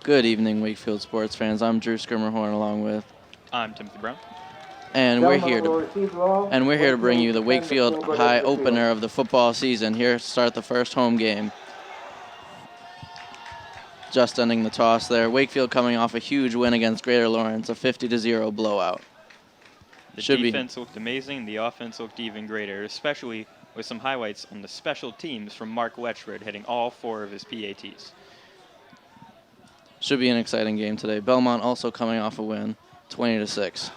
Good evening, Wakefield sports fans. I'm Drew Skirmerhorn along with, I'm Timothy Brown. and we're here to bring you the Wakefield High opener of the football season. Here to start the first home game. Just ending the toss there. Wakefield coming off a huge win against Greater Lawrence, a 50-0 blowout. The defense looked amazing. The offense looked even greater, especially with some highlights on the special teams from Mark Letchford hitting all 4 of his PATs. Should be an exciting game today. Belmont also coming off a win, 20-6.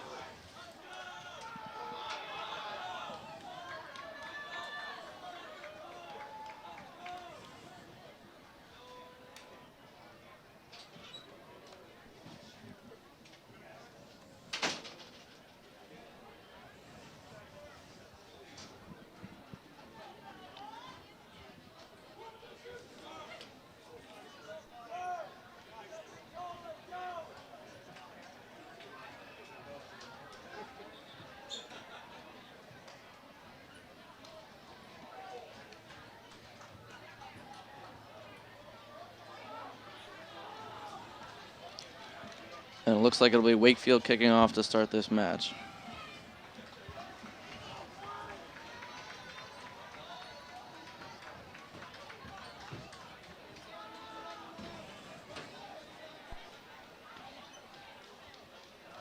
And it looks like it'll be Wakefield kicking off to start this match.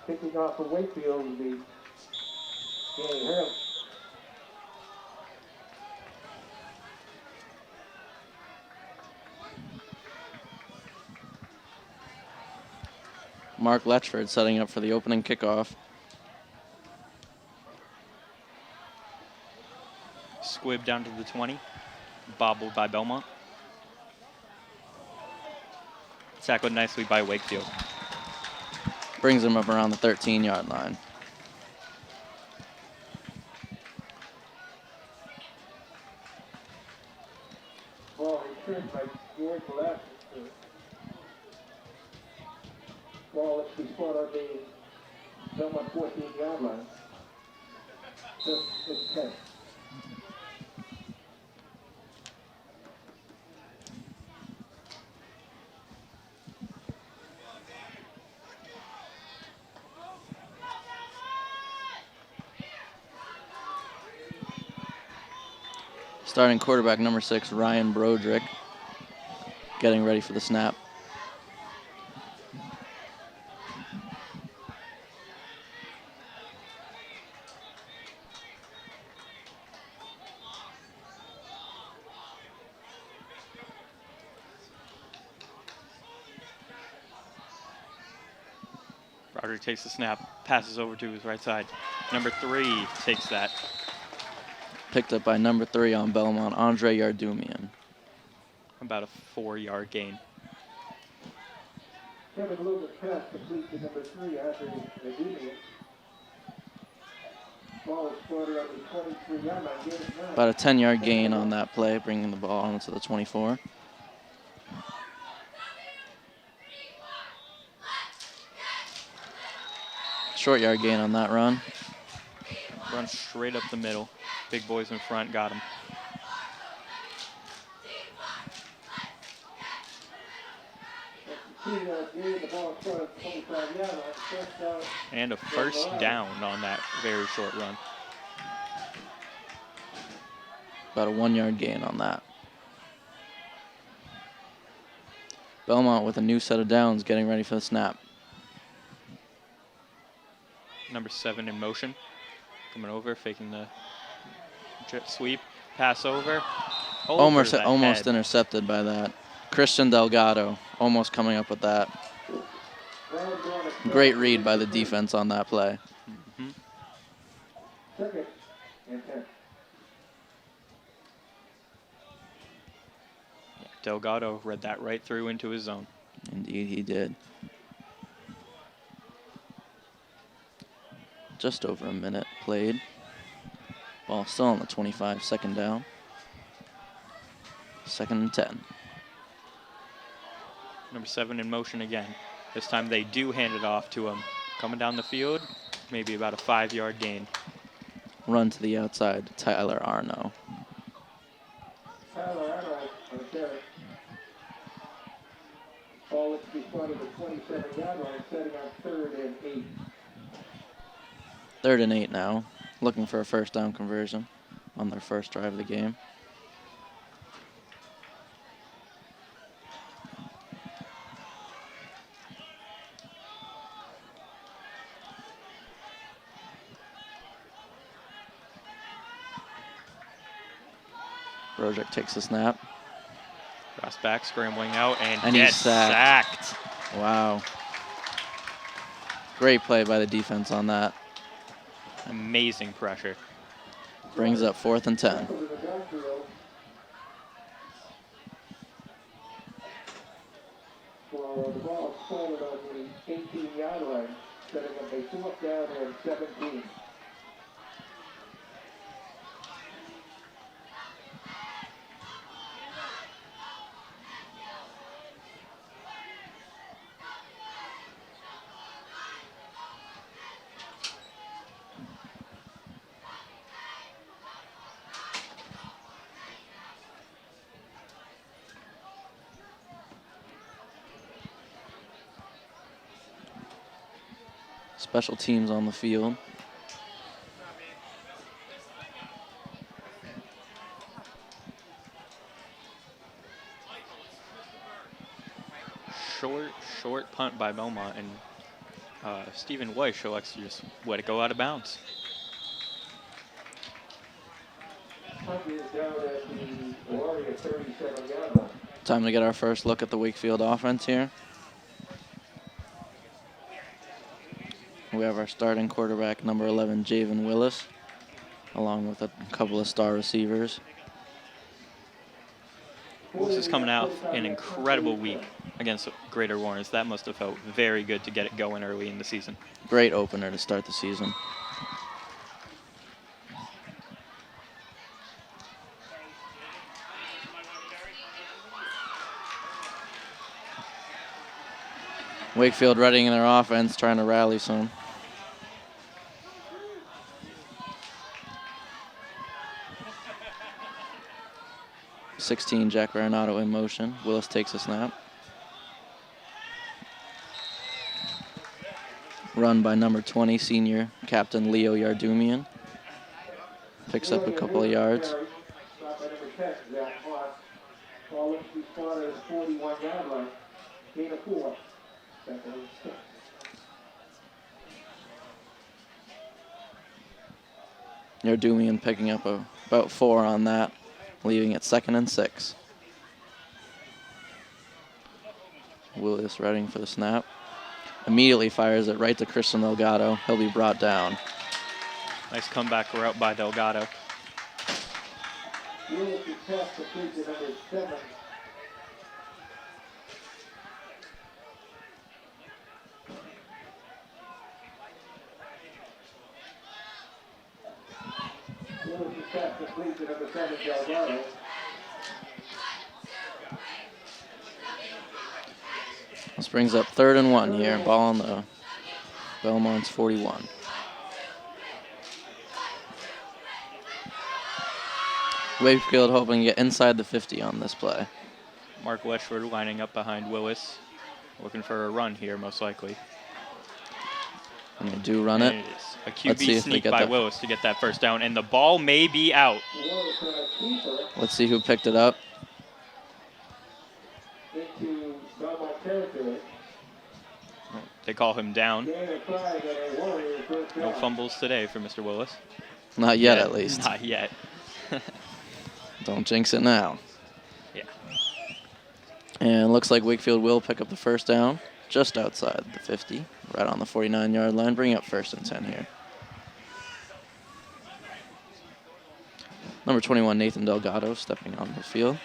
Kicking off for Wakefield will be Danny Hurley. Mark Letchford setting up for the opening kickoff. Squibb down to the 20, bobbled by Belmont. Tackled nicely by Wakefield. Brings him up around the 13-yard line. Ball returned by George Left. Ball is to be spot on the Belmont 14-yard line. It's 10. Starting quarterback number 6, Ryan Broderick, getting ready for the snap. Broderick takes the snap, passes over to his right side. Number 3 takes that. Picked up by number 3 on Belmont, Andre Yardumian. About a 4-yard gain. Kevin Lucas pass complete to number 3 after the Yardumian. Ball is spotted on the 23-yard line. About a 10-yard gain on that play, bringing the ball onto the 24. Short yard gain on that run. Run straight up the middle. Big boys in front got him. And a first down on that very short run. About a 1-yard gain on that. Belmont with a new set of downs, getting ready for the snap. Number 7 in motion. Coming over, faking the jet sweep. Pass over. Almost intercepted by that. Christian Delgado almost coming up with that. Great read by the defense on that play. Mm-hmm. Second and 10. Delgado read that right through into his zone. Indeed, he did. Just over a minute played. Ball still on the 25, second down. Second and 10. Number 7 in motion again. This time they do hand it off to him. Coming down the field, maybe about a 5-yard gain. Run to the outside to Tyler Arno. Tyler Arno on the carry. Ball is to be spotted at the 27-yard line, setting on 3rd and 8. 3rd and 8 now. Looking for a first down conversion on their first drive of the game. Brozic takes the snap. Cross back, scrambling out, and he's gets sacked. Wow. Great play by the defense on that. Amazing pressure. Brings up 4th and 10. Well, the ball is stolen on the 18-yard line, setting up a 4th down and 17. Special teams on the field. Short punt by Belmont, and Stephen Weiss elects to just let it go out of bounds. Time to get our first look at the Wakefield offense here. We have our starting quarterback, number 11, Javen Willis, along with a couple of star receivers. Willis is coming out an incredible week against Greater Warrens. That must have felt very good to get it going early in the season. Great opener to start the season. Wakefield readying their offense, trying to rally some. Jack Arenado in motion. Willis takes a snap. Run by number 20, senior captain Leo Yardumian. Picks up a couple of yards. Yardumian picking up about 4 on that, leaving it 2nd and 6. Willis ready for the snap. Immediately fires it right to Christian Delgado. He'll be brought down. Nice comeback route by Delgado. Willis is past the plate to number 7. Willis is past the plate to number 7, Delgado. This brings up 3rd and 1 here. Ball on the Belmont's 41. Wakefield hoping to get inside the 50 on this play. Mark Letchford lining up behind Willis, looking for a run here, most likely. And they do run it. And it is a QB sneak by Willis to get that first down, and the ball may be out. Let's see who picked it up. Into Belmont territory. They call him down. No fumbles today for Mr. Willis. Not yet, at least. Not yet. Don't jinx it now. Yeah. And looks like Wakefield will pick up the first down just outside the 50, right on the 49-yard line, bringing up 1st and 10 here. Number 21, Nathan Delgado, stepping on the field.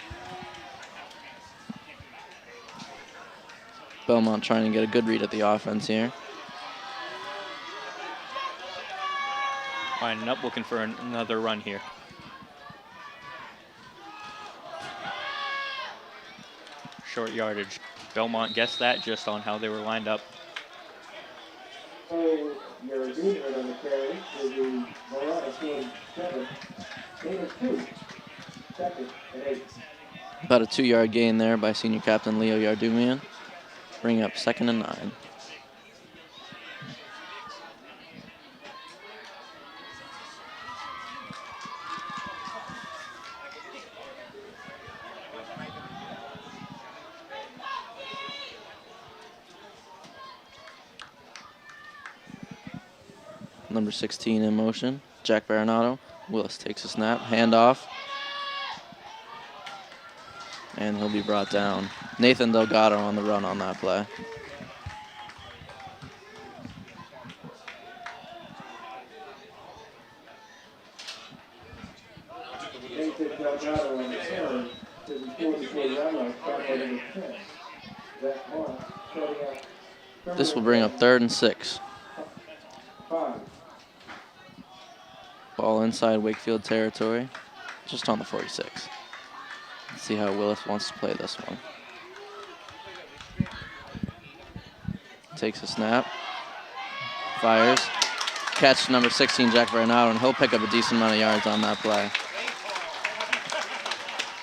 Belmont trying to get a good read at the offense here. Lining up, looking for another run here. Short yardage. Belmont guessed that just on how they were lined up. So you're doing it on the carry. Will be Morales doing 7. Gain of 2. 2nd and 8. About a 2-yard gain there by senior captain Leo Yardumian. Bring up 2nd and 9. Number 16 in motion. Jack Baronato. Willis takes a snap. Handoff. And he'll be brought down. Nathan Delgado on the run on that play. Nathan Delgado on the turn to the 44-yard line, stop by number 10. Zach Moore setting up. This will bring up 3rd and 6. 5. Ball inside Wakefield territory, just on the 46. Let's see how Willis wants to play this one. Takes a snap, fires, catch number 16, Jack Baronato, and he'll pick up a decent amount of yards on that play.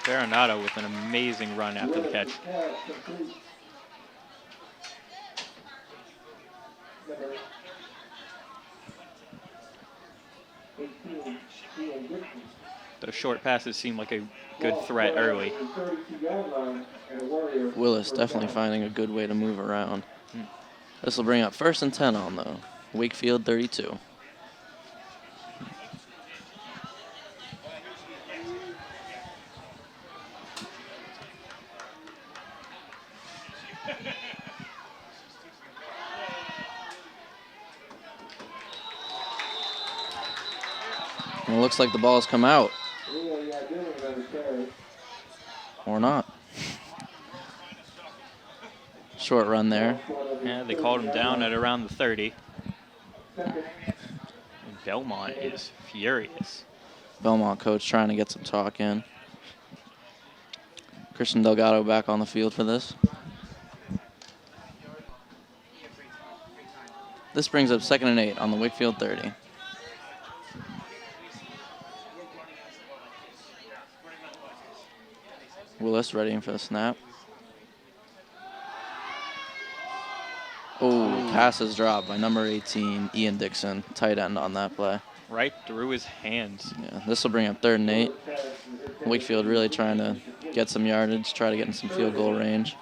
Baronato with an amazing run after the catch. Those short passes seem like a good threat early. Willis definitely finding a good way to move around. This will bring up 1st and 10 on though. Wakefield 32. And it looks like the ball has come out. Or not. Short run there. Yeah, they called him down at around the 30. And Belmont is furious. Belmont coach trying to get some talk in. Christian Delgado back on the field for this. This brings up 2nd and 8 on the Wakefield 30. Willis readying for the snap. Oh, pass is dropped by number 18, Ian Dixon, tight end on that play. Right through his hands. Yeah, this will bring up 3rd and 8. Wakefield really trying to get some yardage, try to get in some field goal range.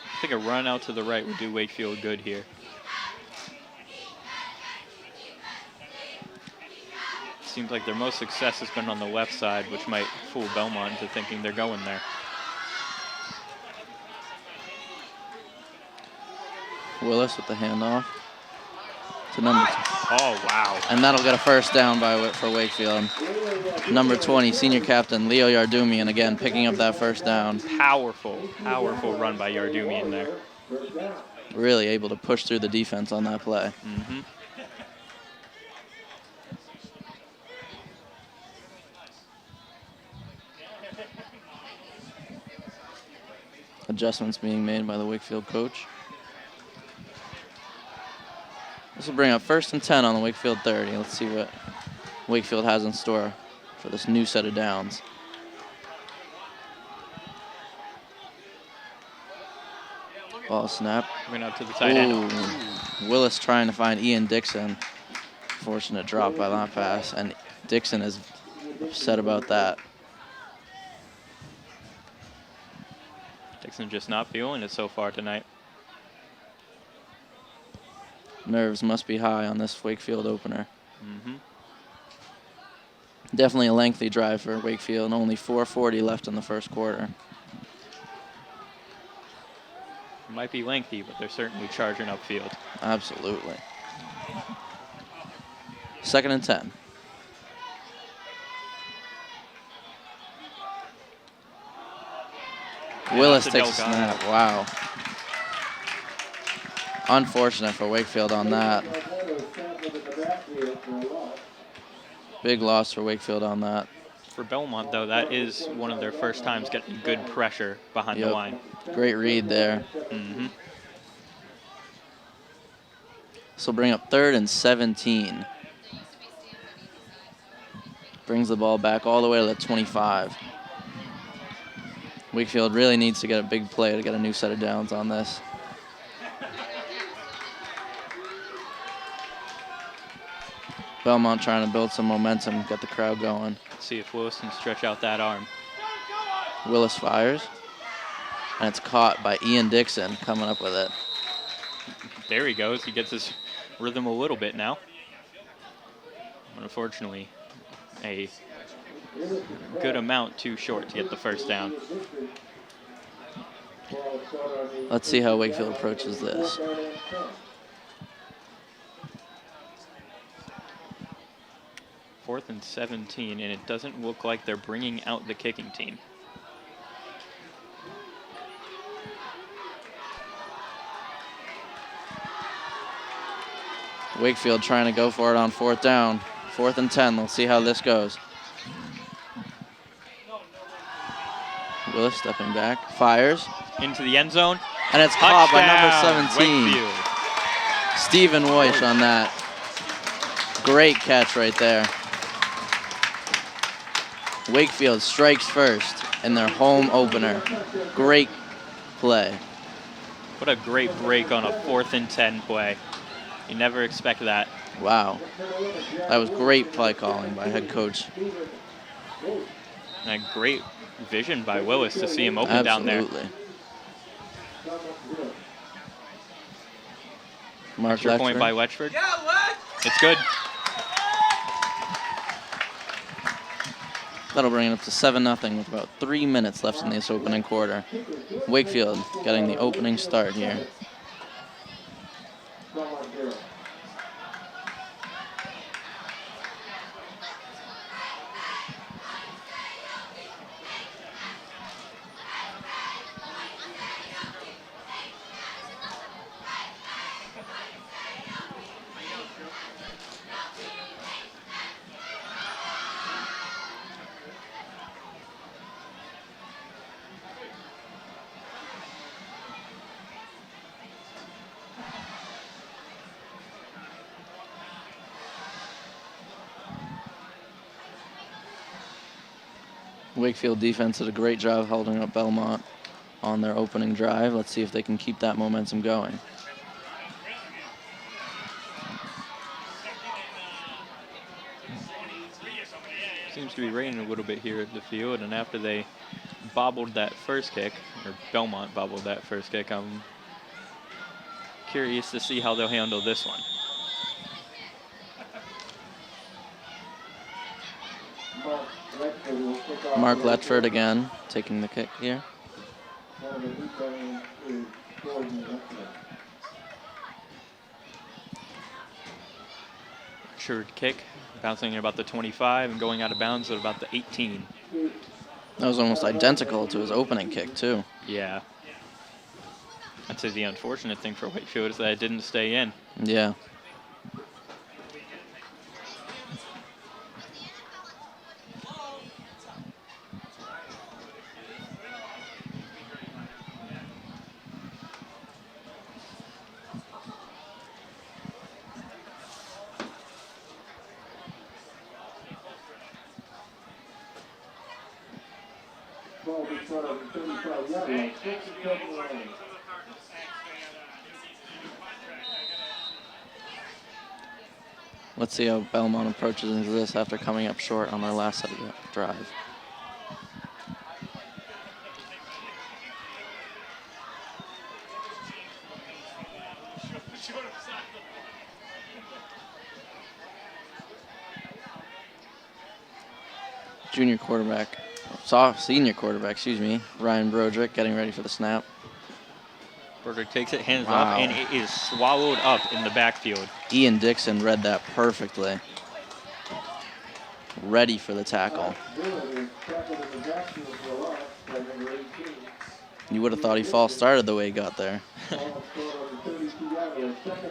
I think a run out to the right would do Wakefield good here. Seems like their most success has been on the left side, which might fool Belmont into thinking they're going there. Willis with the handoff to number 2. Oh, wow. And that'll get a 1st down for Wakefield. Number 20, senior captain Leo Yardumian, again picking up that 1st down. Powerful run by Yardumian there. Really able to push through the defense on that play. Mm-hmm. Adjustments being made by the Wakefield coach. This will bring up 1st and 10 on the Wakefield 30. Let's see what Wakefield has in store for this new set of downs. Ball snap. Went out to the tight end. Willis trying to find Ian Dixon. Fortunate drop by that pass, and Dixon is upset about that. Dixon just not feeling it so far tonight. Nerves must be high on this Wakefield opener. Mm-hmm. Definitely a lengthy drive for Wakefield, and only 4:40 left in the 1st quarter. It might be lengthy, but they're certainly charging upfield. Absolutely. 2nd and 10. Willis takes a snap. Wow. Unfortunate for Wakefield on that. Big loss for Wakefield on that. For Belmont, though, that is one of their first times getting good pressure behind the line. Great read there. Mm-hmm. This will bring up 3rd and 17. Brings the ball back all the way to the 25. Wakefield really needs to get a big play to get a new set of downs on this. Belmont trying to build some momentum, get the crowd going. Let's see if Willis can stretch out that arm. Willis fires, and it's caught by Ian Dixon coming up with it. There he goes. He gets his rhythm a little bit now. Unfortunately, a good amount too short to get the first down. Let's see how Wakefield approaches this. Fourth and 17, and it doesn't look like they're bringing out the kicking team. Wakefield trying to go for it on fourth down. 4th and 10. Let's see how this goes. Willis stepping back, fires. Into the end zone. And it's caught by number 17. Wakefield. Stephen Weish on that. Great catch right there. Wakefield strikes first in their home opener. Great play. What a great break on a 4th and 10 play. You never expect that. Wow. That was great play calling by head coach. And a great vision by Willis to see him open down there. Absolutely. Mark Extra point by Letchford. It's good. That'll bring it up to 7-0 with about 3 minutes left in this opening quarter. Wakefield getting the opening start here. Wakefield defense did a great job holding up Belmont on their opening drive. Let's see if they can keep that momentum going. Seems to be raining a little bit here at the field, and after they bobbled that first kick, or Belmont bobbled that first kick, I'm curious to see how they'll handle this one. Mark Letchford again taking the kick here. Letchford kick, bouncing at about the 25 and going out of bounds at about the 18. That was almost identical to his opening kick, too. Yeah. I'd say the unfortunate thing for Wakefield is that it didn't stay in. Yeah. Let's see how Belmont approaches this after coming up short on their last set of drive. Senior quarterback, excuse me, Ryan Broderick getting ready for the snap. Broderick takes it, hands off, and it is swallowed up in the backfield. Ian Dixon read that perfectly. Ready for the tackle. You would have thought he false started the way he got there.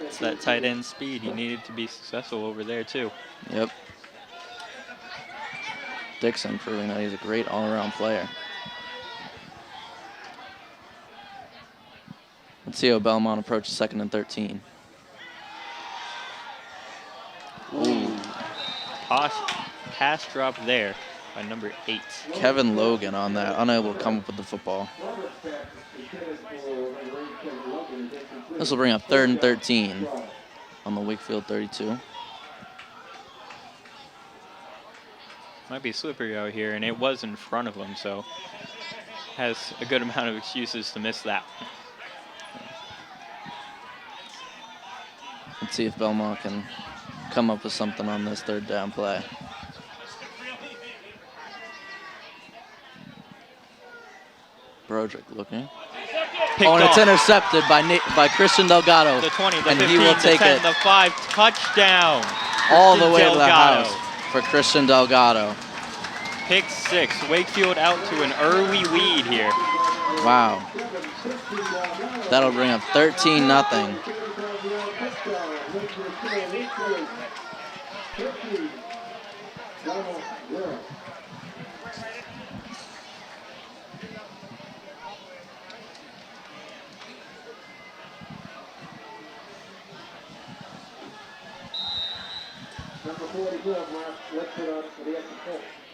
It's that tight end speed. He needed to be successful over there, too. Yep. Dixon proving that he's a great all-around player. Let's see how Belmont approaches 2nd and 13. Ooh. pass drop there by number 8. Kevin Logan on that, unable to come up with the football. This will bring up 3rd and 13 on the Wakefield 32. Might be slippery out here, and it was in front of him, so has a good amount of excuses to miss that. Let's see if Belmont can come up with something on this 3rd down play. Broderick looking. Picked It's off. intercepted by Christian Delgado. The 20, the and 15, he will the take 10, it the 5, touchdown. all the way Christian to the Delgado. house for Christian Delgado. Pick 6. Wakefield out to an early lead here. Wow. That'll bring up 13-0.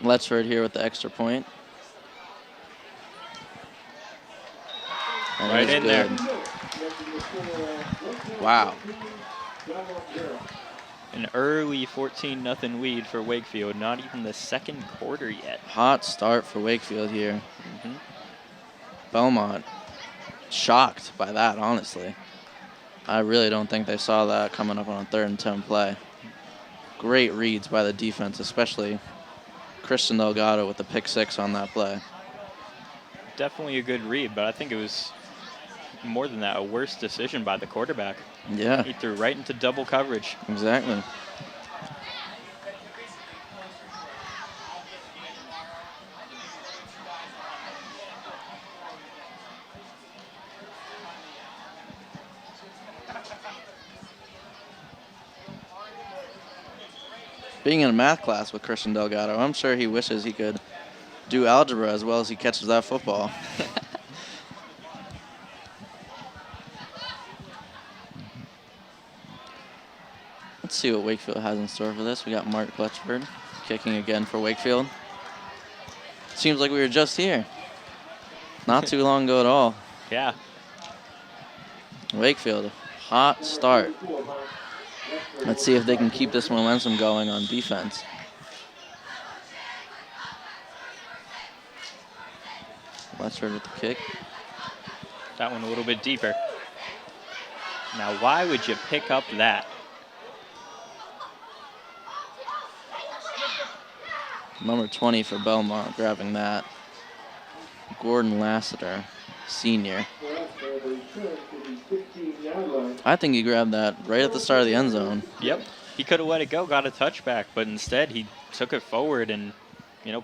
Letchford here with the extra point. And Right he's in good. there. Wow. An early 14-0 lead for Wakefield. Not even the second quarter yet. Hot start for Wakefield here. Mhm. Belmont shocked by that, honestly. I really don't think they saw that coming up on a 3rd and 10 play. Great reads by the defense, especially Christian Delgado with the pick 6 on that play. Definitely a good read, but I think it was more than that, a worse decision by the quarterback. Yeah, He threw right into double coverage. exactly. Being in a math class with Christian Delgado, I'm sure he wishes he could do algebra as well as he catches that football. Let's see what Wakefield has in store for this. We got Mark Letchford kicking again for Wakefield. Seems like we were just here. Not too long ago at all. Yeah. Wakefield, hot start. Let's see if they can keep this momentum going on defense. Letchford with the kick. That one a little bit deeper. Now, why would you pick up that? Number 20 for Belmont grabbing that. Gordon Lassiter, senior. I think he grabbed that right at the start of the end zone. Yep. He could have let it go, got a touchback, but instead he took it forward and,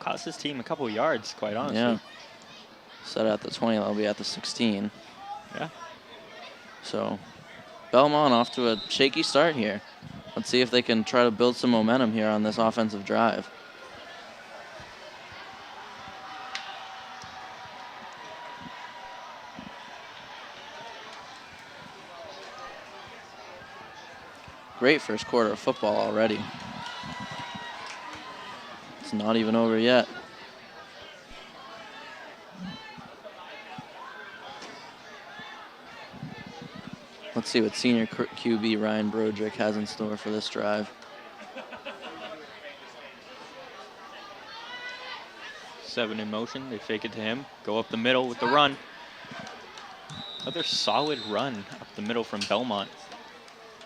cost his team a couple of yards, quite honestly. Yeah. Set at the 20, that'll be at the 16. Yeah. So, Belmont off to a shaky start here. Let's see if they can try to build some momentum here on this offensive drive. Great first quarter of football already. It's not even over yet. Let's see what senior QB Ryan Broderick has in store for this drive. 7 in motion. They fake it to him. Go up the middle with the run. Another solid run up the middle from Belmont.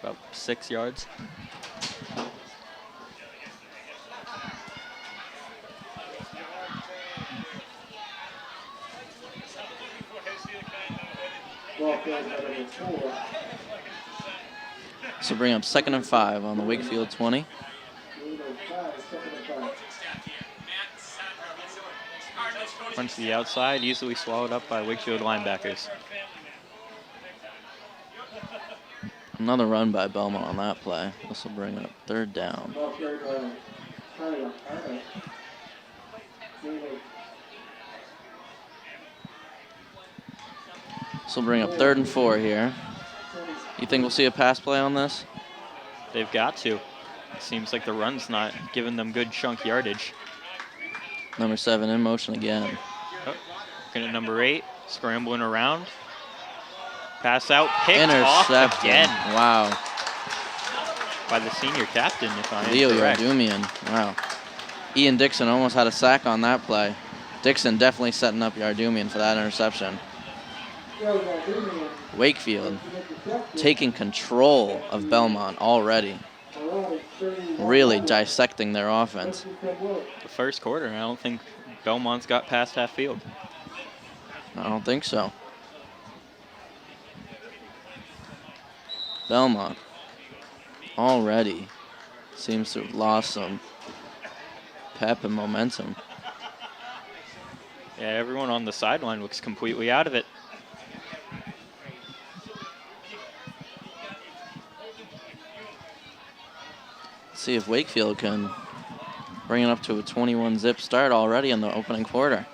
About 6 yards. So bring up 2nd and 5 on the Wakefield 20. Run to the outside, easily swallowed up by Wakefield linebackers. Another run by Belmont on that play. This will bring up 3rd down. This will bring up 3rd and 4 here. You think we'll see a pass play on this? They've got to. Seems like the run's not giving them good chunk yardage. Number 7 in motion again. Oh, looking at number 8, scrambling around. Pass out, picked off Intercepted. again Wow. by the senior captain, if I am Leo correct. Yardumian. Wow. Ian Dixon almost had a sack on that play. Dixon definitely setting up Yardumian for that interception. Wakefield taking control of Belmont already. Really dissecting their offense. The first quarter, I don't think Belmont's got past half field. I don't think so. Belmont already seems to have lost some pep and momentum. Yeah, everyone on the sideline looks completely out of it. See if Wakefield can bring it up to a 21-zip start already in the opening quarter.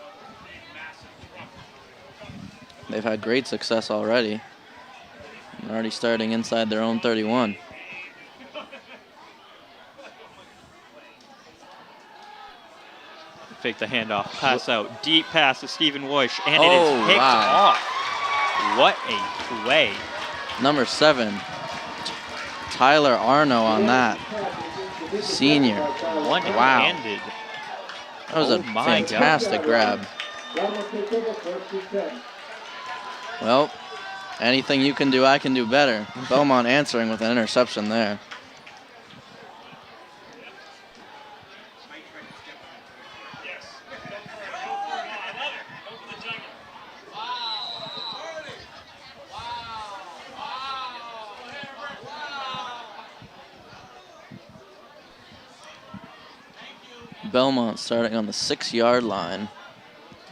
They've had great success already. They're already starting inside their own 31. Fake the handoff, pass out, deep pass to Stephen Woish, and it is picked off. What a play. Number 7, Tyler Arno on that. Senior. One-handed. That was a fantastic grab. Well, anything you can do, I can do better. Belmont answering with an interception there. Belmont starting on the 6-yard line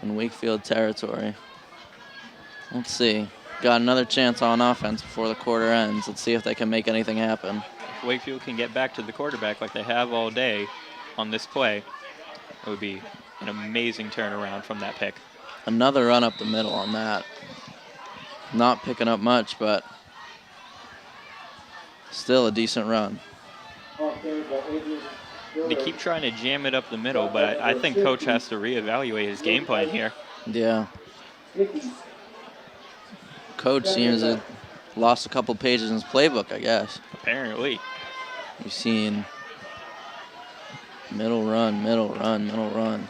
in Wakefield territory. Let's see. Got another chance on offense before the quarter ends. Let's see if they can make anything happen. If Wakefield can get back to the quarterback like they have all day on this play, it would be an amazing turnaround from that pick. Another run up the middle on that. Not picking up much, but still a decent run. They keep trying to jam it up the middle, but I think Coach has to reevaluate his game plan here. Yeah. Coach seems to have lost a couple pages in his playbook, I guess. Apparently. We've seen middle run, middle run, middle run.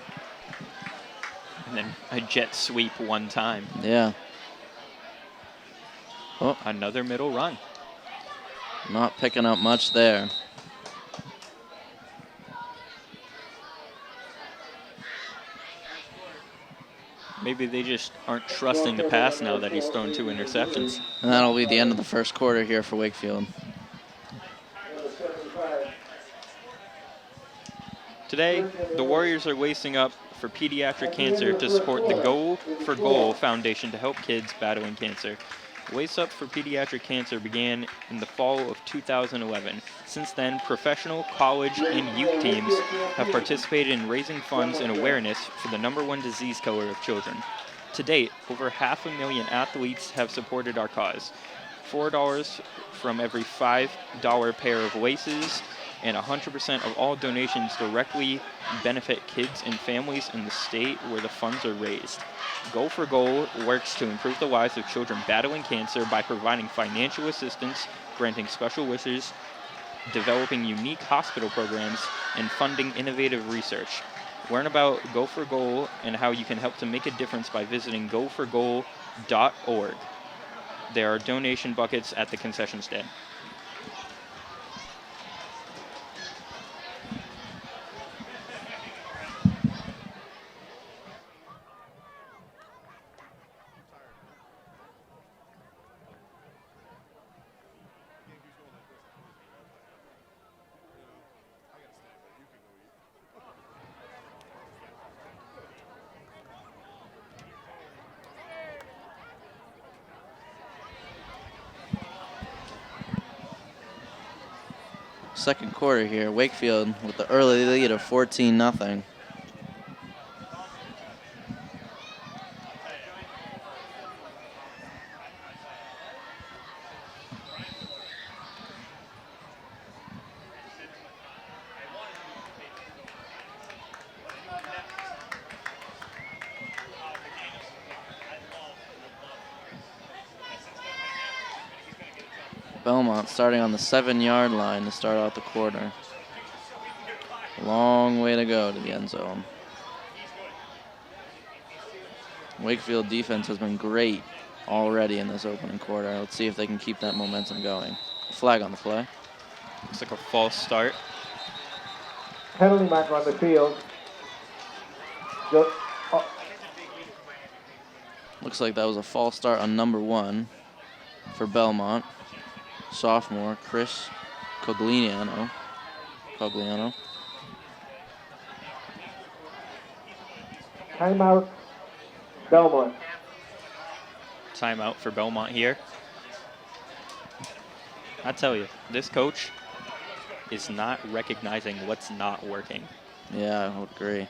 And then a jet sweep one time. Yeah. Oh, another middle run. Not picking up much there. Maybe they just aren't trusting the pass now that he's thrown 2 interceptions. And that'll be the end of the first quarter here for Wakefield. Today, the Warriors are lacing up for pediatric cancer to support the Go for Goal Foundation to help kids battling cancer. Lace Up for Pediatric Cancer began in the fall of 2011. Since then, professional, college, and youth teams have participated in raising funds and awareness for the #1 disease killer of children. To date, over 500,000 athletes have supported our cause. $4 from every $5 pair of laces, and 100% of all donations directly benefit kids and families in the state where the funds are raised. Go for Goal works to improve the lives of children battling cancer by providing financial assistance, granting special wishes, developing unique hospital programs, and funding innovative research. Learn about Go for Goal and how you can help to make a difference by visiting goforgoal.org. There are donation buckets at the concession stand. Second quarter here, Wakefield with the early lead of 14-0. Belmont starting on the 7-yard line to start out the quarter. Long way to go to the end zone. Wakefield defense has been great already in this opening quarter. Let's see if they can keep that momentum going. Flag on the play. Looks like a false start. Penalty marker on the field. Looks like that was a false start on number 1 for Belmont. Sophomore Chris Cogliano. Timeout, Belmont. Timeout for Belmont here. I tell you, this coach is not recognizing what's not working. Yeah, I would agree.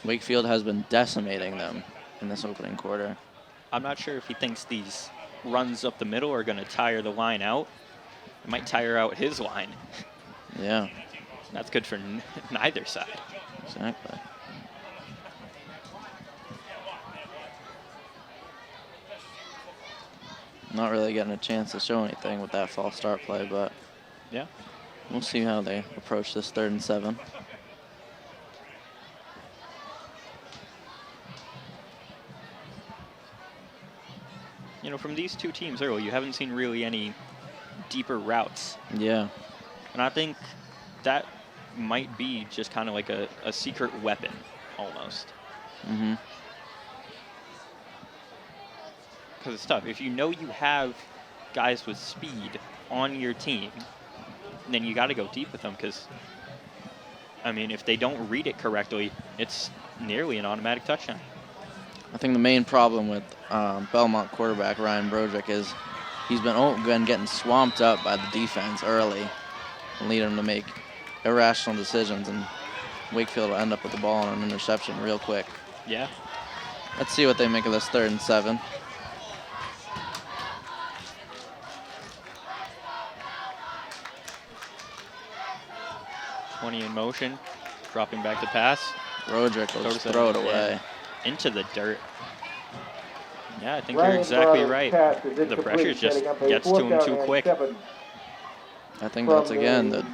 Wakefield has been decimating them in this opening quarter. I'm not sure if he thinks these runs up the middle are going to tire the line out. It might tire out his line. Yeah. That's good for neither side. Exactly. Not really getting a chance to show anything with that false start play, but yeah, we'll see how they approach this 3rd and 7. You know, from these two teams early, you haven't seen really any deeper routes. Yeah. And I think that might be just kind of like a secret weapon, almost. Mm-hmm. Because it's tough. If you know you have guys with speed on your team, then you got to go deep with them. Because, I mean, if they don't read it correctly, it's nearly an automatic touchdown. I think the main problem with Belmont quarterback Ryan Broderick is he's been getting swamped up by the defense early and lead him to make irrational decisions, and Wakefield will end up with the ball on an interception real quick. Yeah. Let's see what they make of this 3rd and 7. In motion, dropping back to pass. Broderick will just throw it away. Into the dirt. Yeah, I think you're exactly right. The pressure just gets to him too quick. I think that's, again, the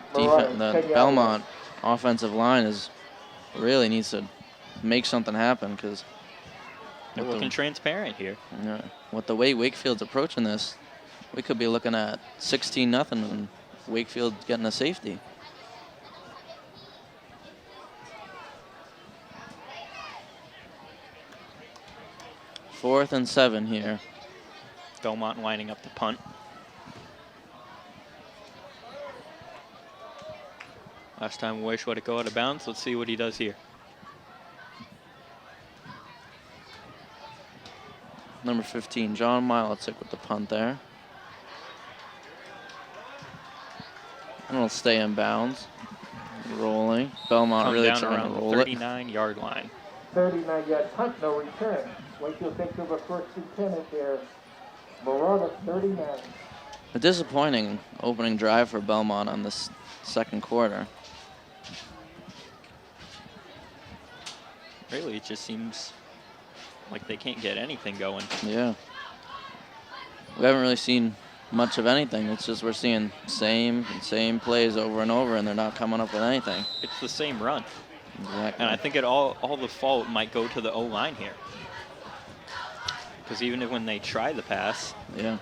Belmont offensive line really needs to make something happen, because they're looking transparent here. Yeah, with the way Wakefield's approaching this, we could be looking at 16-0 and Wakefield getting a safety. Fourth and 7 here. Belmont lining up the punt. Last time Weish let it go out of bounds. Let's see what he does here. Number 15, John Miletic with the punt there. And it'll stay in bounds. Rolling. Belmont really trying to roll it. 39-yard line. 39-yard punt, no return. Wakefield takes over 1st and 10 at their Marauder 39. A disappointing opening drive for Belmont on this 2nd quarter. Really, it just seems like they can't get anything going. Yeah. We haven't really seen much of anything. It's just we're seeing same plays over and over, and they're not coming up with anything. It's the same run. Exactly. And I think all the fault might go to the O-line here. Because even when they try the pass, yeah,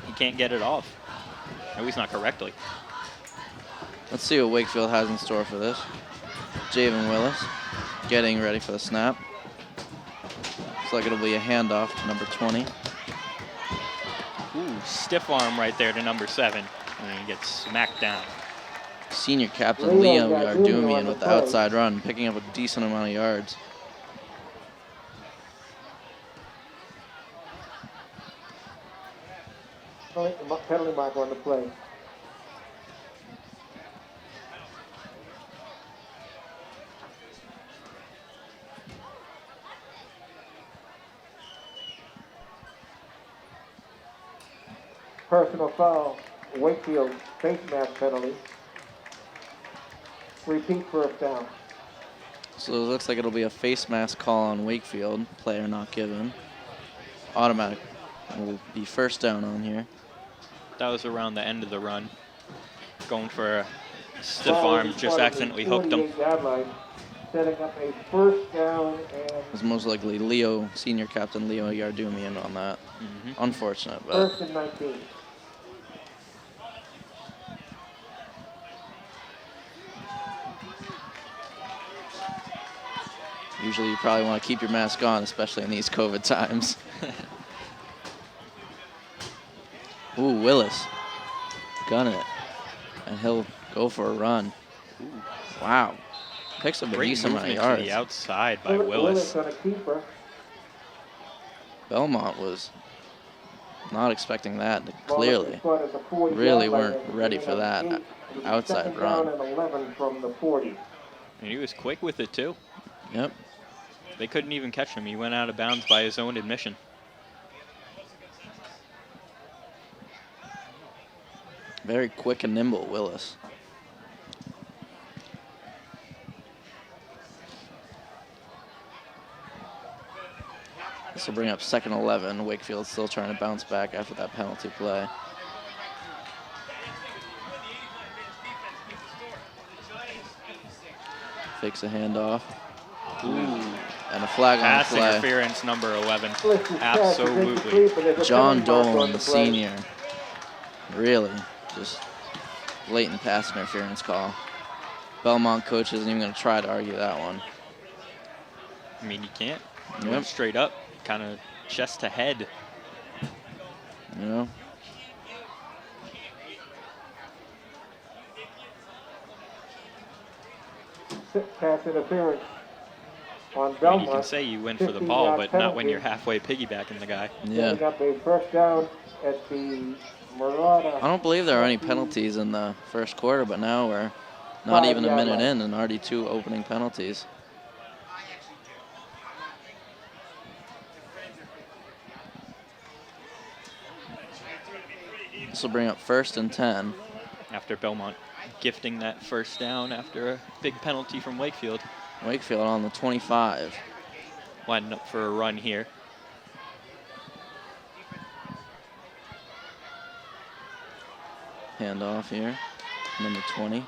he can't get it off. At least not correctly. Let's see what Wakefield has in store for this. Javen Willis getting ready for the snap. Looks like it'll be a handoff to number 20. Ooh, stiff arm right there to number 7. And he gets smacked down. Senior captain Leo Yardumian with the outside run, picking up a decent amount of yards. Penalty mark on the play. Personal foul, Wakefield, face mask penalty. Repeat, 1st down. So it looks like it'll be a face mask call on Wakefield, player not given. Automatic will be 1st down on here. That was around the end of the run. Going for a stiff arm, just accidentally hooked him. 48-yard line, setting up a first down and It was most likely Leo, senior captain Leo Yardumian on that. Unfortunate, but first and 19. usually you probably want to keep your mask on, especially in these COVID times. Ooh, Willis. Gun it. And he'll go for a run. Wow. Picks up a Great decent amount of movement to the yards. outside by Willis. on a keeper. Belmont was not expecting that, Ball clearly. is caught at the 40-yard Really line weren't and ready gain for of that 8. It'll be outside second run. down and 11 from the 40. And he was quick with it, too. Yep. They couldn't even catch him. He went out of bounds by his own admission. Very quick and nimble, Willis. This will bring up second 11. Wakefield still trying to bounce back after that penalty play. Fakes a handoff. Ooh. And a flag on the Pass play. interference number 11. Blitz's pass is Absolutely. incomplete, but there's a John penalty mark on Dolan, the the play. senior. Really, just blatant pass interference call. Belmont coach isn't even going to try to argue that one. I mean, you can't. He Yep. went straight up, kind of chest to head. You know? Pass interference on I mean, you Belmont. can say you went for the ball, 15-yard but not when penalty. you're halfway piggybacking the guy. Yeah. Setting up a first down at the Marauder. I don't believe there are any penalties in the first quarter, but now we're not even a 5-yard minute line. in and already 2 opening penalties. This will bring up first and 10. After Belmont gifting that first down after a big penalty from Wakefield. Wakefield on the 25. Lining up for a run here. Handoff here. Number 20.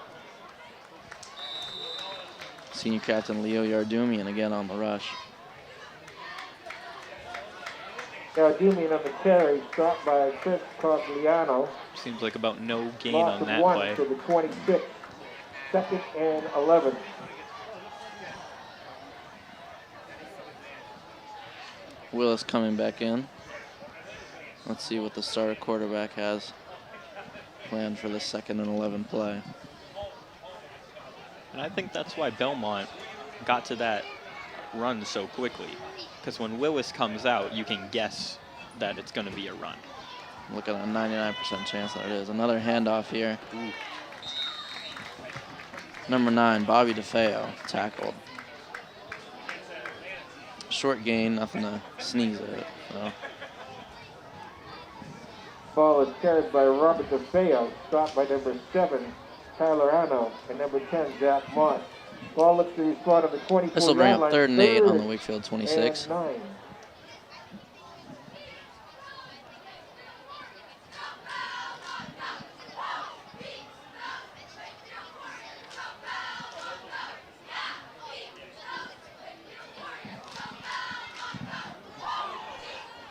Senior captain Leo Yardumian again on the rush. Yardumian on the carry, stopped by Chris Cogliano. Seems like about no gain Loss on of that 1 play. to the 26. Second and 11. Willis coming back in. Let's see what the starter quarterback has planned for the second and 11 play. And I think that's why Belmont got to that run so quickly. Because when Willis comes out, you can guess that it's going to be a run. Look at a 99% chance that it is. Another handoff here. Ooh. Number 9, Bobby DeFeo, tackled. Short gain, nothing to sneeze at. So. Ball is carried by Robert DeFeo, stopped by number 7, Tyler Anno, and number 10, Zach Mott. Ball looks to be spot on the 24-yard line. This will bring up third and 8 on the Wakefield and 26. 9.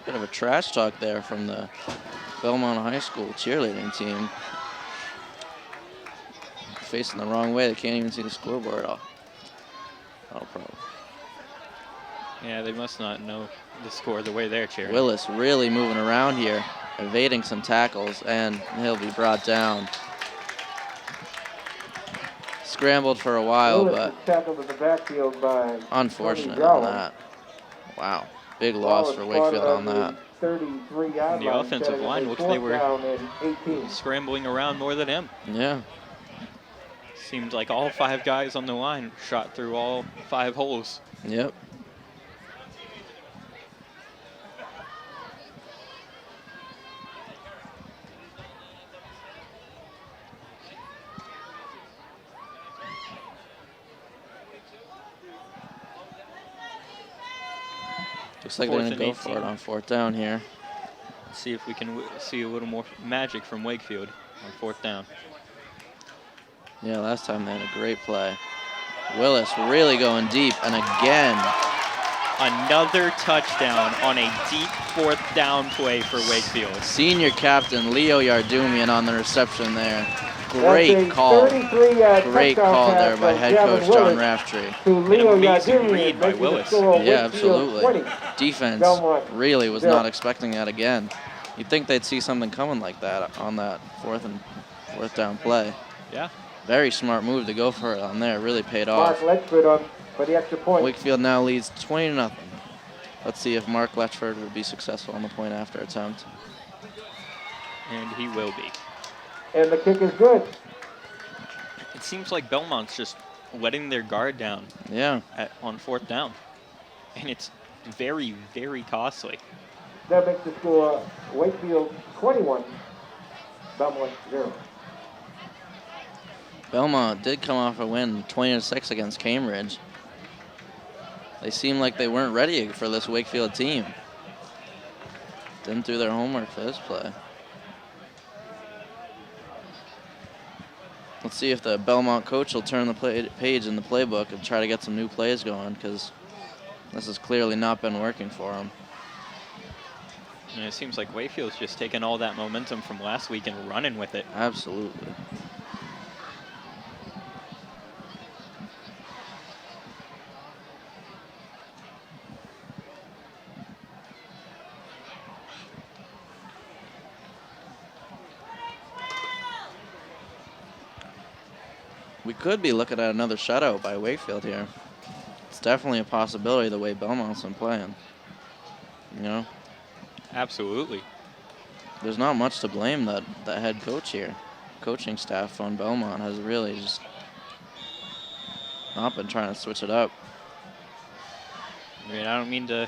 Bit of a trash talk there from the Belmont High School cheerleading team. Facing the wrong way, they can't even see the scoreboard. Oh, problem. Yeah, they must not know the score the way they're cheering. Willis really moving around here, evading some tackles, and he'll be brought down. Scrambled for a while, Willis but is tackled in the backfield by unfortunate Tony on Brown. that. Wow, big Ball loss is for spot Wakefield on that. 33-yard The line, offensive setting up line a looks they fourth were- down and 18. Scrambling around more than him. Yeah, Seemed like all 5 guys on the line shot through all 5 holes. yep. Looks like they're Fourth going to and go for 18. it on fourth down here. Let's see if we can see a little more magic from Wakefield on 4th down. Yeah, last time they had a great play. Willis really going deep, and again. Another touchdown on a deep 4th down play for Wakefield. Senior captain Leo Yardumian on the reception there. Great call. Great call there by head coach John Raftree. An amazing read by Willis. Yeah, absolutely. Defense really was not expecting that again. You'd think they'd see something coming like that on that 4th down play. Yeah. Very smart move to go for it on there. Really paid off. Mark Letchford on for the extra point. Wakefield now leads 20-0. Let's see if Mark Letchford would be successful on the point after attempt. And he will be. And the kick is good. It seems like Belmont's just letting their guard down. Yeah. On 4th down. And it's very, very costly. That makes the score Wakefield 21, Belmont 0. Belmont did come off a win 20-6 against Cambridge. They seemed like they weren't ready for this Wakefield team. Didn't do their homework for this play. Let's see if the Belmont coach will turn the page in the playbook and try to get some new plays going, because this has clearly not been working for them. And it seems like Wakefield's just taking all that momentum from last week and running with it. Absolutely. We could be looking at another shutout by Wakefield here. It's definitely a possibility the way Belmont's been playing. You know? Absolutely. There's not much to blame that head coach here. Coaching staff on Belmont has really just not been trying to switch it up. I mean, I don't mean to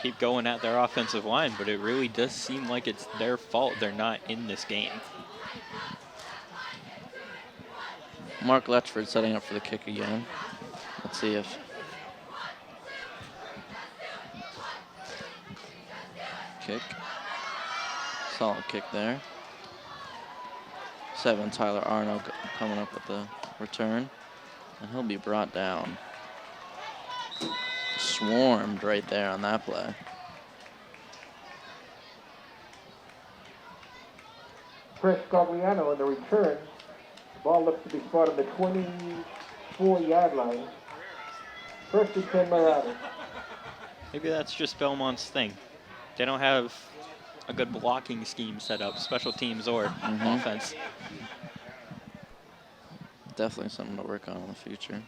keep going at their offensive line, but it really does seem like it's their fault they're not in this game. Mark Letchford setting up for the kick again. Let's see if kick. Solid kick there. 7, Tyler Arno coming up with the return. And he'll be brought down. Swarmed right there on that play. Chris Cogliano in the return. The ball looks to be spotted at the 24-yard line. 1st and 10 Marauder. Maybe that's just Belmont's thing. They don't have a good blocking scheme set up, special teams or offense. Definitely something to work on in the future.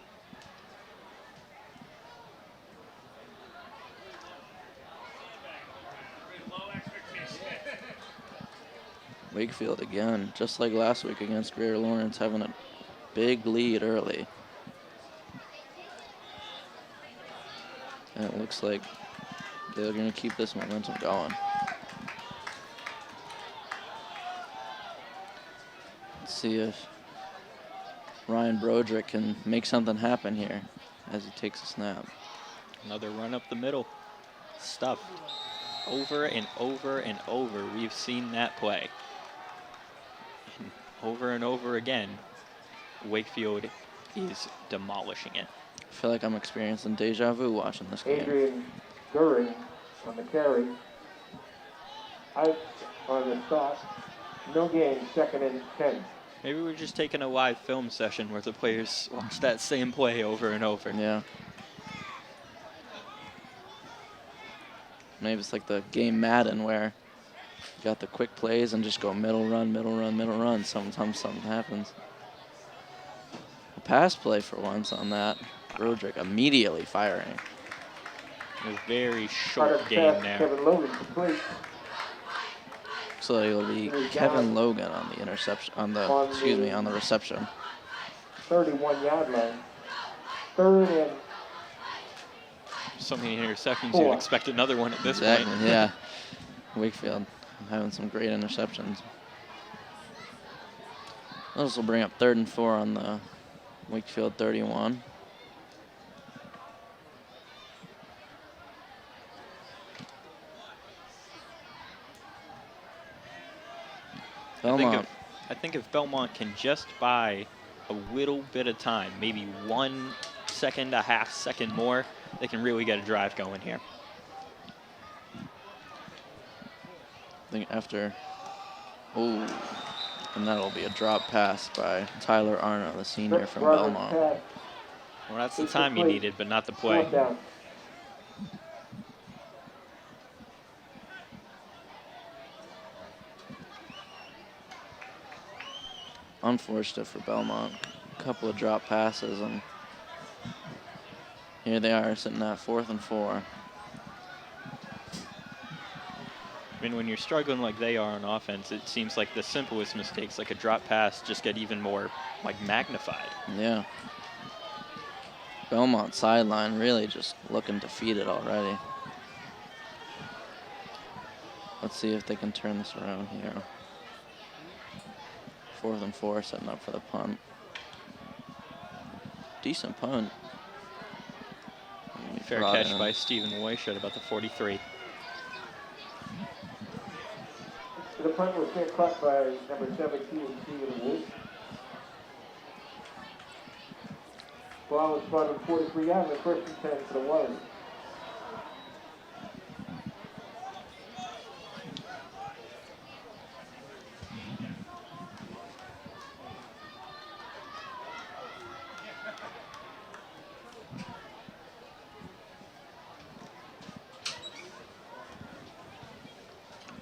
Wakefield again, just like last week against Greater Lawrence, having a big lead early. And it looks like they're going to keep this momentum going. Let's see if Ryan Broderick can make something happen here as he takes a snap. Another run up the middle. Stuff. Over and over and over, we've seen that play. And over and over again, Wakefield is demolishing it. I feel like I'm experiencing deja vu watching this game. Adrian Goering on the carry. Out on the stop. No gain, 2nd and 10. Maybe we're just taking a live film session where the players watch that same play over and over. Yeah. Maybe it's like the game Madden where you got the quick plays and just go middle run, middle run, middle run. Sometimes something happens. A pass play for once on that. Broderick immediately firing. A very short game there. Kevin Logan complete. So it'll be Kevin Logan on the interception, on the reception. 31-yard line. 3rd and So many interceptions, you'd expect another one at this point. Yeah. Wakefield having some great interceptions. This will bring up 3rd and 4 on the Wakefield 31. Belmont. I think if Belmont can just buy a little bit of time, maybe 1 second, a half second more, they can really get a drive going here. I think after, and that'll be a drop pass by Tyler Arna, the senior from Belmont. Well, that's the time you needed, but not the play. Unfortunate for Belmont. A couple of drop passes, and here they are sitting at 4th and 4. I mean, when you're struggling like they are on offense, it seems like the simplest mistakes, like a drop pass, just get even more like magnified. Yeah. Belmont sideline really just looking defeated already. Let's see if they can turn this around here. 4th and 4, setting up for the punt. Decent punt. Fair catch by Stephen Weish at about the 43. The punt was fair caught by number 17, Stephen Weish. Ball was spotted 43 yards, the 1st and 10 for the Warriors.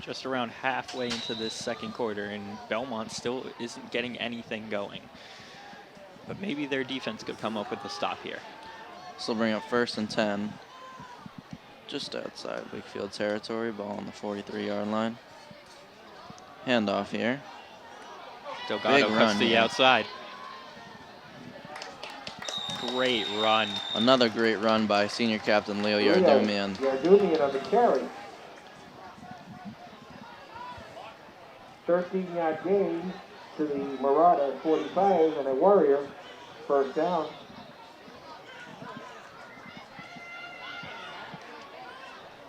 Just around halfway into this second quarter, and Belmont still isn't getting anything going. But maybe their defense could come up with a stop here. This will bring up 1st and 10. Just outside Wakefield territory, ball on the 43-yard line. Handoff here. Delgado cuts to the outside. Great run. Another great run by senior captain Leo Yardumian. Yardumian on the carry. 13-yard gain to the Marauder 45 and a Warrior 1st down.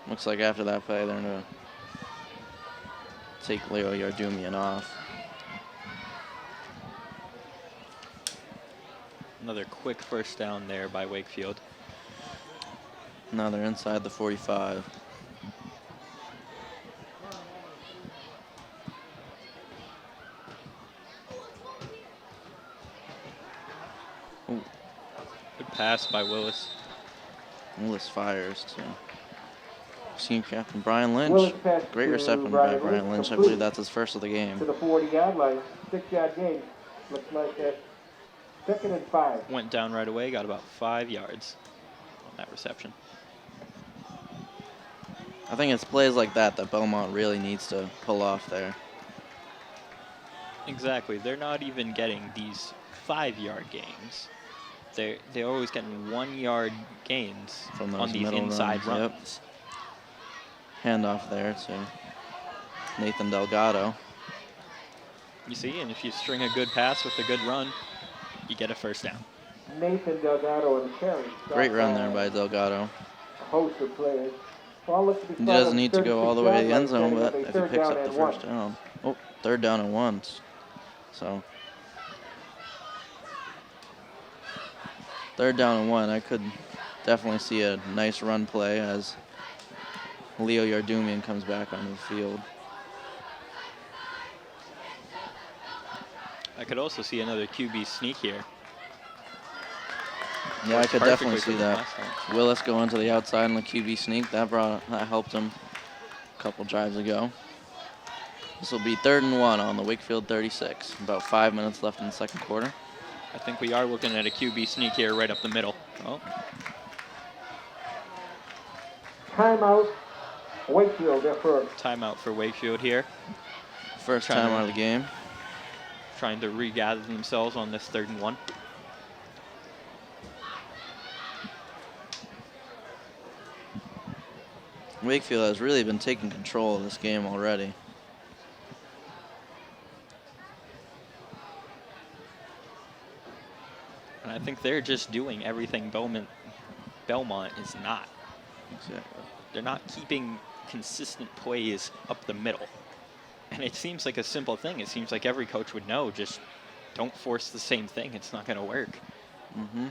Looks like after that play, they're going to take Leo Yardumian off. Another quick 1st down there by Wakefield. Now they're inside the 45. Good pass by Willis. Willis fires to senior captain Brian Lynch. Great reception by Brian Lynch. I believe that's his first of the game. To the 40-yard line, 6-yard gain. Looks like that. 2nd and 5. Went down right away, got about 5 yards on that reception. I think it's plays like that that Belmont really needs to pull off there. Exactly. They're not even getting these 5-yard gains. They're always getting 1-yard gains from those on these inside runs. Yep. Handoff there to Nathan Delgado. You see, and if you string a good pass with a good run, you get a 1st down. Nathan Delgado on the carry. Great run there by Delgado. A host of players. He doesn't need to go all the way to the end zone, but if he picks up the 1st down. Oh, 3rd down and 1. So 3rd down and 1. I could definitely see a nice run play as Leo Yardumian comes back onto the field. I could also see another QB sneak here. Yeah, I could definitely see that. Willis going to the outside in the QB sneak. That helped him a couple drives ago. This will be 3rd and 1 on the Wakefield 36. About 5 minutes left in the second quarter. I think we are looking at a QB sneak here right up the middle. Oh. Timeout. Wakefield there first. Timeout for Wakefield here. First time out of the game. Trying to regather themselves on this 3rd and 1. Wakefield has really been taking control of this game already. And I think they're just doing everything Belmont is not. Exactly. They're not keeping consistent plays up the middle. And it seems like a simple thing. It seems like every coach would know, just don't force the same thing. It's not going to work. Mm-hmm.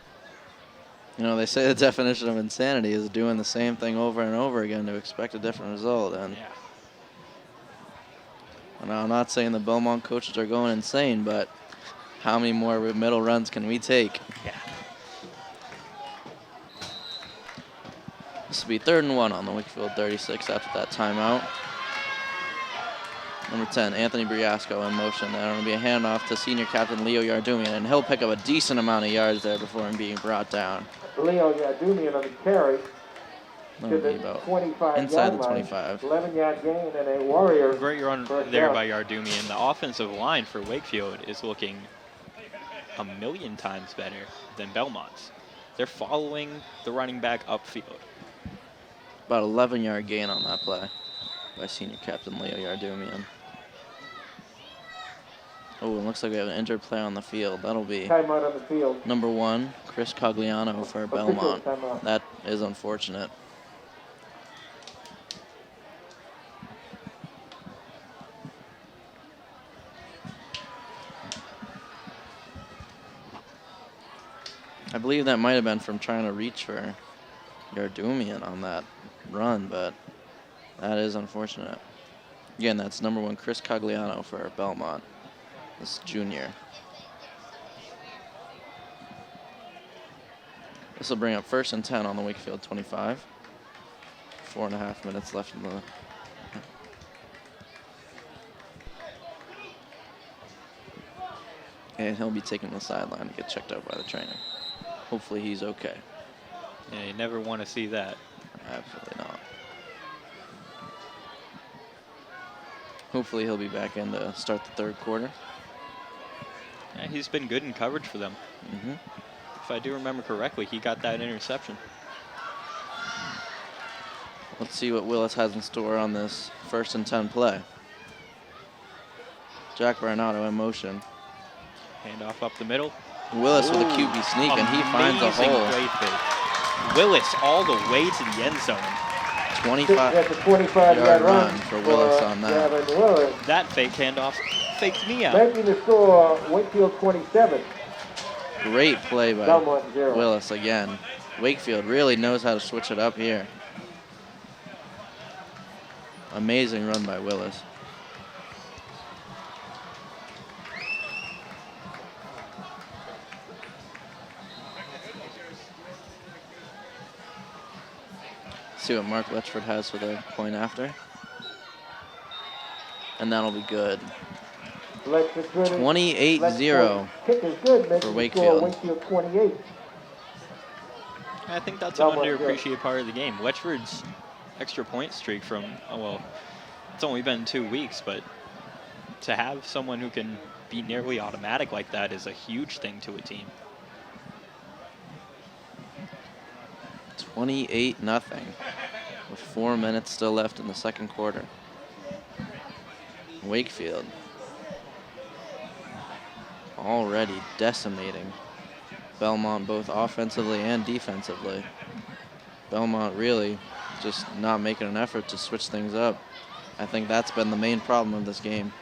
You know, they say the definition of insanity is doing the same thing over and over again to expect a different result. And Yeah. I'm not saying the Belmont coaches are going insane, but how many more middle runs can we take? Yeah. This will be 3rd and 1 on the Wakefield 36 after that timeout. Number 10, Anthony Briasco in motion. That'll be a handoff to senior captain Leo Yardumian, and he'll pick up a decent amount of yards there before him being brought down. Leo Yardumian on the carry. That'll To be the about 25 inside yard the 25. 11-yard gain and a Warrior. Great run first there down. by Yardumian. The offensive line for Wakefield is looking a million times better than Belmont's. They're following the running back upfield. About 11-yard gain on that play by senior captain Leo Yardumian. Oh, it looks like we have an injured player on the field. That'll be Timeout on the field. number 1, Chris Cogliano for Belmont. Timeout. That is unfortunate. I believe that might have been from trying to reach for Yardumian on that run, but that is unfortunate. Again, that's number 1, Chris Cogliano for Belmont, this junior. This will bring up 1st and 10 on the Wakefield 25. 4.5 minutes left in the... And he'll be taking the sideline to get checked out by the trainer. Hopefully he's okay. Yeah, you never want to see that. Absolutely not. Hopefully he'll be back in to start the 3rd quarter. Yeah, he's been good in coverage for them. Mm-hmm. If I do remember correctly, he got that interception. Let's see what Willis has in store on this 1st and 10 play. Jack Bernardo in motion. Handoff up the middle. Willis with a QB sneak, and he finds a Amazing hole. play fake. Willis all the way to the end zone. 25 That's a 25-yard yard run run for Willis on that. Gavin Willis. That fake handoff faked me out. Making the score, Wakefield 27, Great play by Belmont 0. Willis again. Wakefield really knows how to switch it up here. Amazing run by Willis. See what Mark Letchford has for the point after. And that'll be good. 28-0. Kick is good, making for the Wakefield. score, Wakefield 28. I think that's an Belmont, underappreciated part of the game. Letchford's extra point streak from, oh, well, it's only been 2 weeks, but to have someone who can be nearly automatic like that is a huge thing to a team. 28-0 with 4 minutes still left in the 2nd quarter. Wakefield already decimating Belmont both offensively and defensively. Belmont really just not making an effort to switch things up. I think that's been the main problem of this game.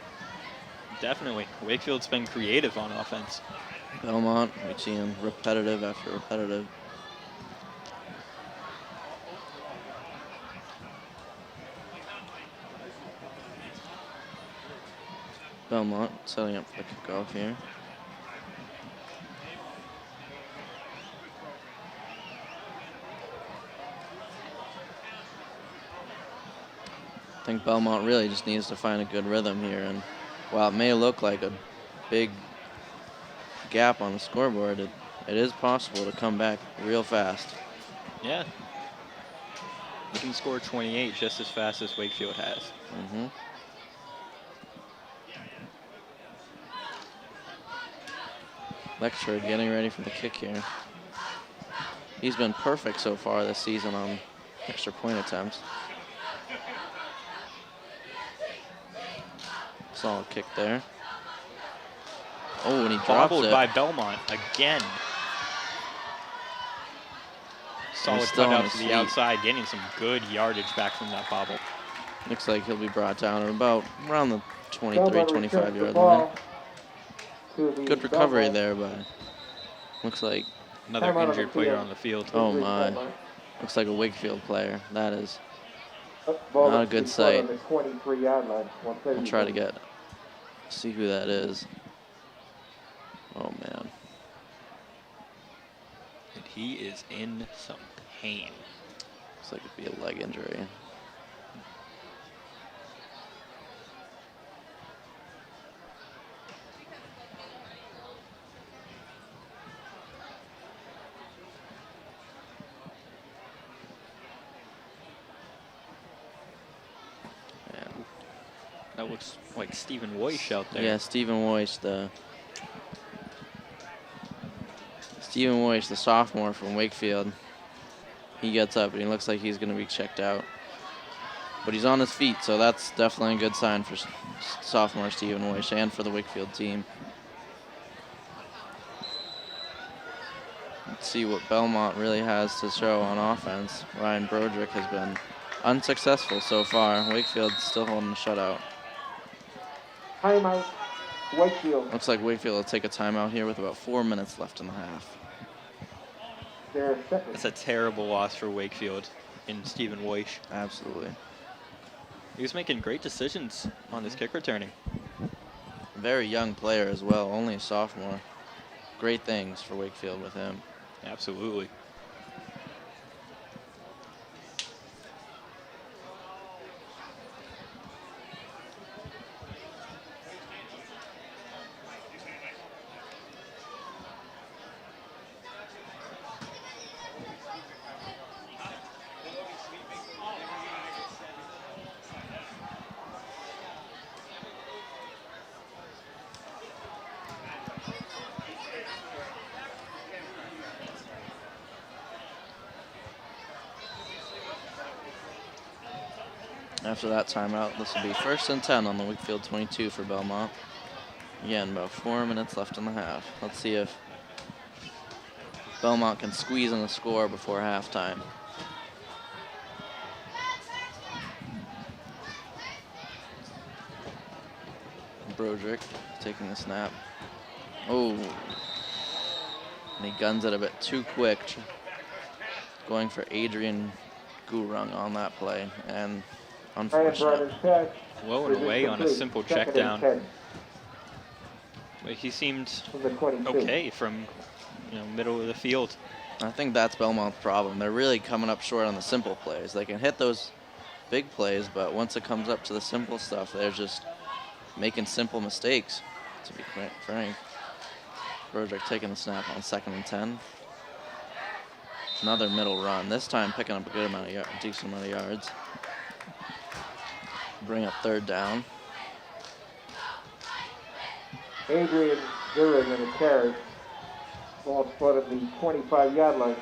Definitely. Wakefield's been creative on offense. Belmont, we've seen repetitive after repetitive. Belmont setting up for the kickoff here. I think Belmont really just needs to find a good rhythm here, and while it may look like a big gap on the scoreboard, it is possible to come back real fast. Yeah. You can score 28 just as fast as Wakefield has. Mm-hmm. Lexford getting ready for the kick here. He's been perfect so far this season on extra point attempts. Solid kick there. Oh, and he drops Bobbled it. by Belmont again. Solid still cut on out his to the feet. outside, getting some good yardage back from that bobble. Looks like he'll be brought down at about around the 23, Belmont 25 returns the yard line. ball to the Good recovery Belmont. there, but looks like, Another Timeout on the injured player field. on the field. oh Injury my, timeout. looks like a Wakefield player. That is, Ball Not a up to good be caught sight. on the 23-yard line. I'll try to see who that is. Oh man, And he is in some pain. looks like it'd be a leg injury. Man. That looks like Stephen Weish out there. Yeah, Stephen Weish, the sophomore from Wakefield. He gets up and he looks like he's going to be checked out. But he's on his feet, so that's definitely a good sign for sophomore Stephen Weish and for the Wakefield team. Let's see what Belmont really has to show on offense. Ryan Broderick has been unsuccessful so far. Wakefield still holding the shutout. Timeout, Wakefield. Looks like Wakefield will take a timeout here with about 4 minutes left in the half. Their second. That's a terrible loss for Wakefield in Stephen Weish. Absolutely. He was making great decisions on his kick returning. Very young player as well, only a sophomore. Great things for Wakefield with him. Absolutely. After that timeout, this will be 1st and 10 on the Wakefield 22 for Belmont. Again, about 4 minutes left in the half. Let's see if Belmont can squeeze in the score before halftime. Broderick taking the snap. Oh, and he guns it a bit too quick. Going for Adrian Gurung on that play, and unfortunate. Low and away on a simple check down. But he seemed okay from middle of the field. I think that's Belmont's problem. They're really coming up short on the simple plays. They can hit those big plays, but once it comes up to the simple stuff, they're just making simple mistakes, to be frank. Broderick taking the snap on 2nd and 10. Another middle run. This time picking up a good amount of decent amount of yards. Bring up 3rd down. Adrian Gurung in a carry. Ball spotted the 25-yard line.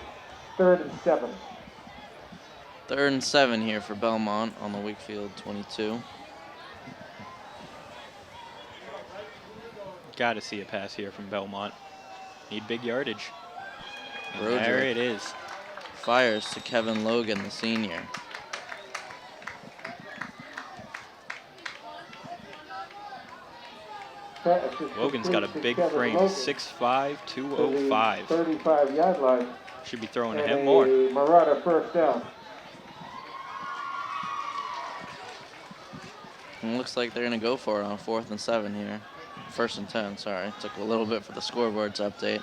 3rd and 7. 3rd and 7 here for Belmont on the Wakefield 22. Got to see a pass here from Belmont. Need big yardage. And Broderick there it is. fires to Kevin Logan, the senior. Logan's got a big frame, 6'5", 205. 35-yard line. Should be throwing to And him more. Marauder 1st down. And it looks like they're going to go for it on 4th and 7 here. 1st and 10, sorry. Took a little bit for the scoreboard to update.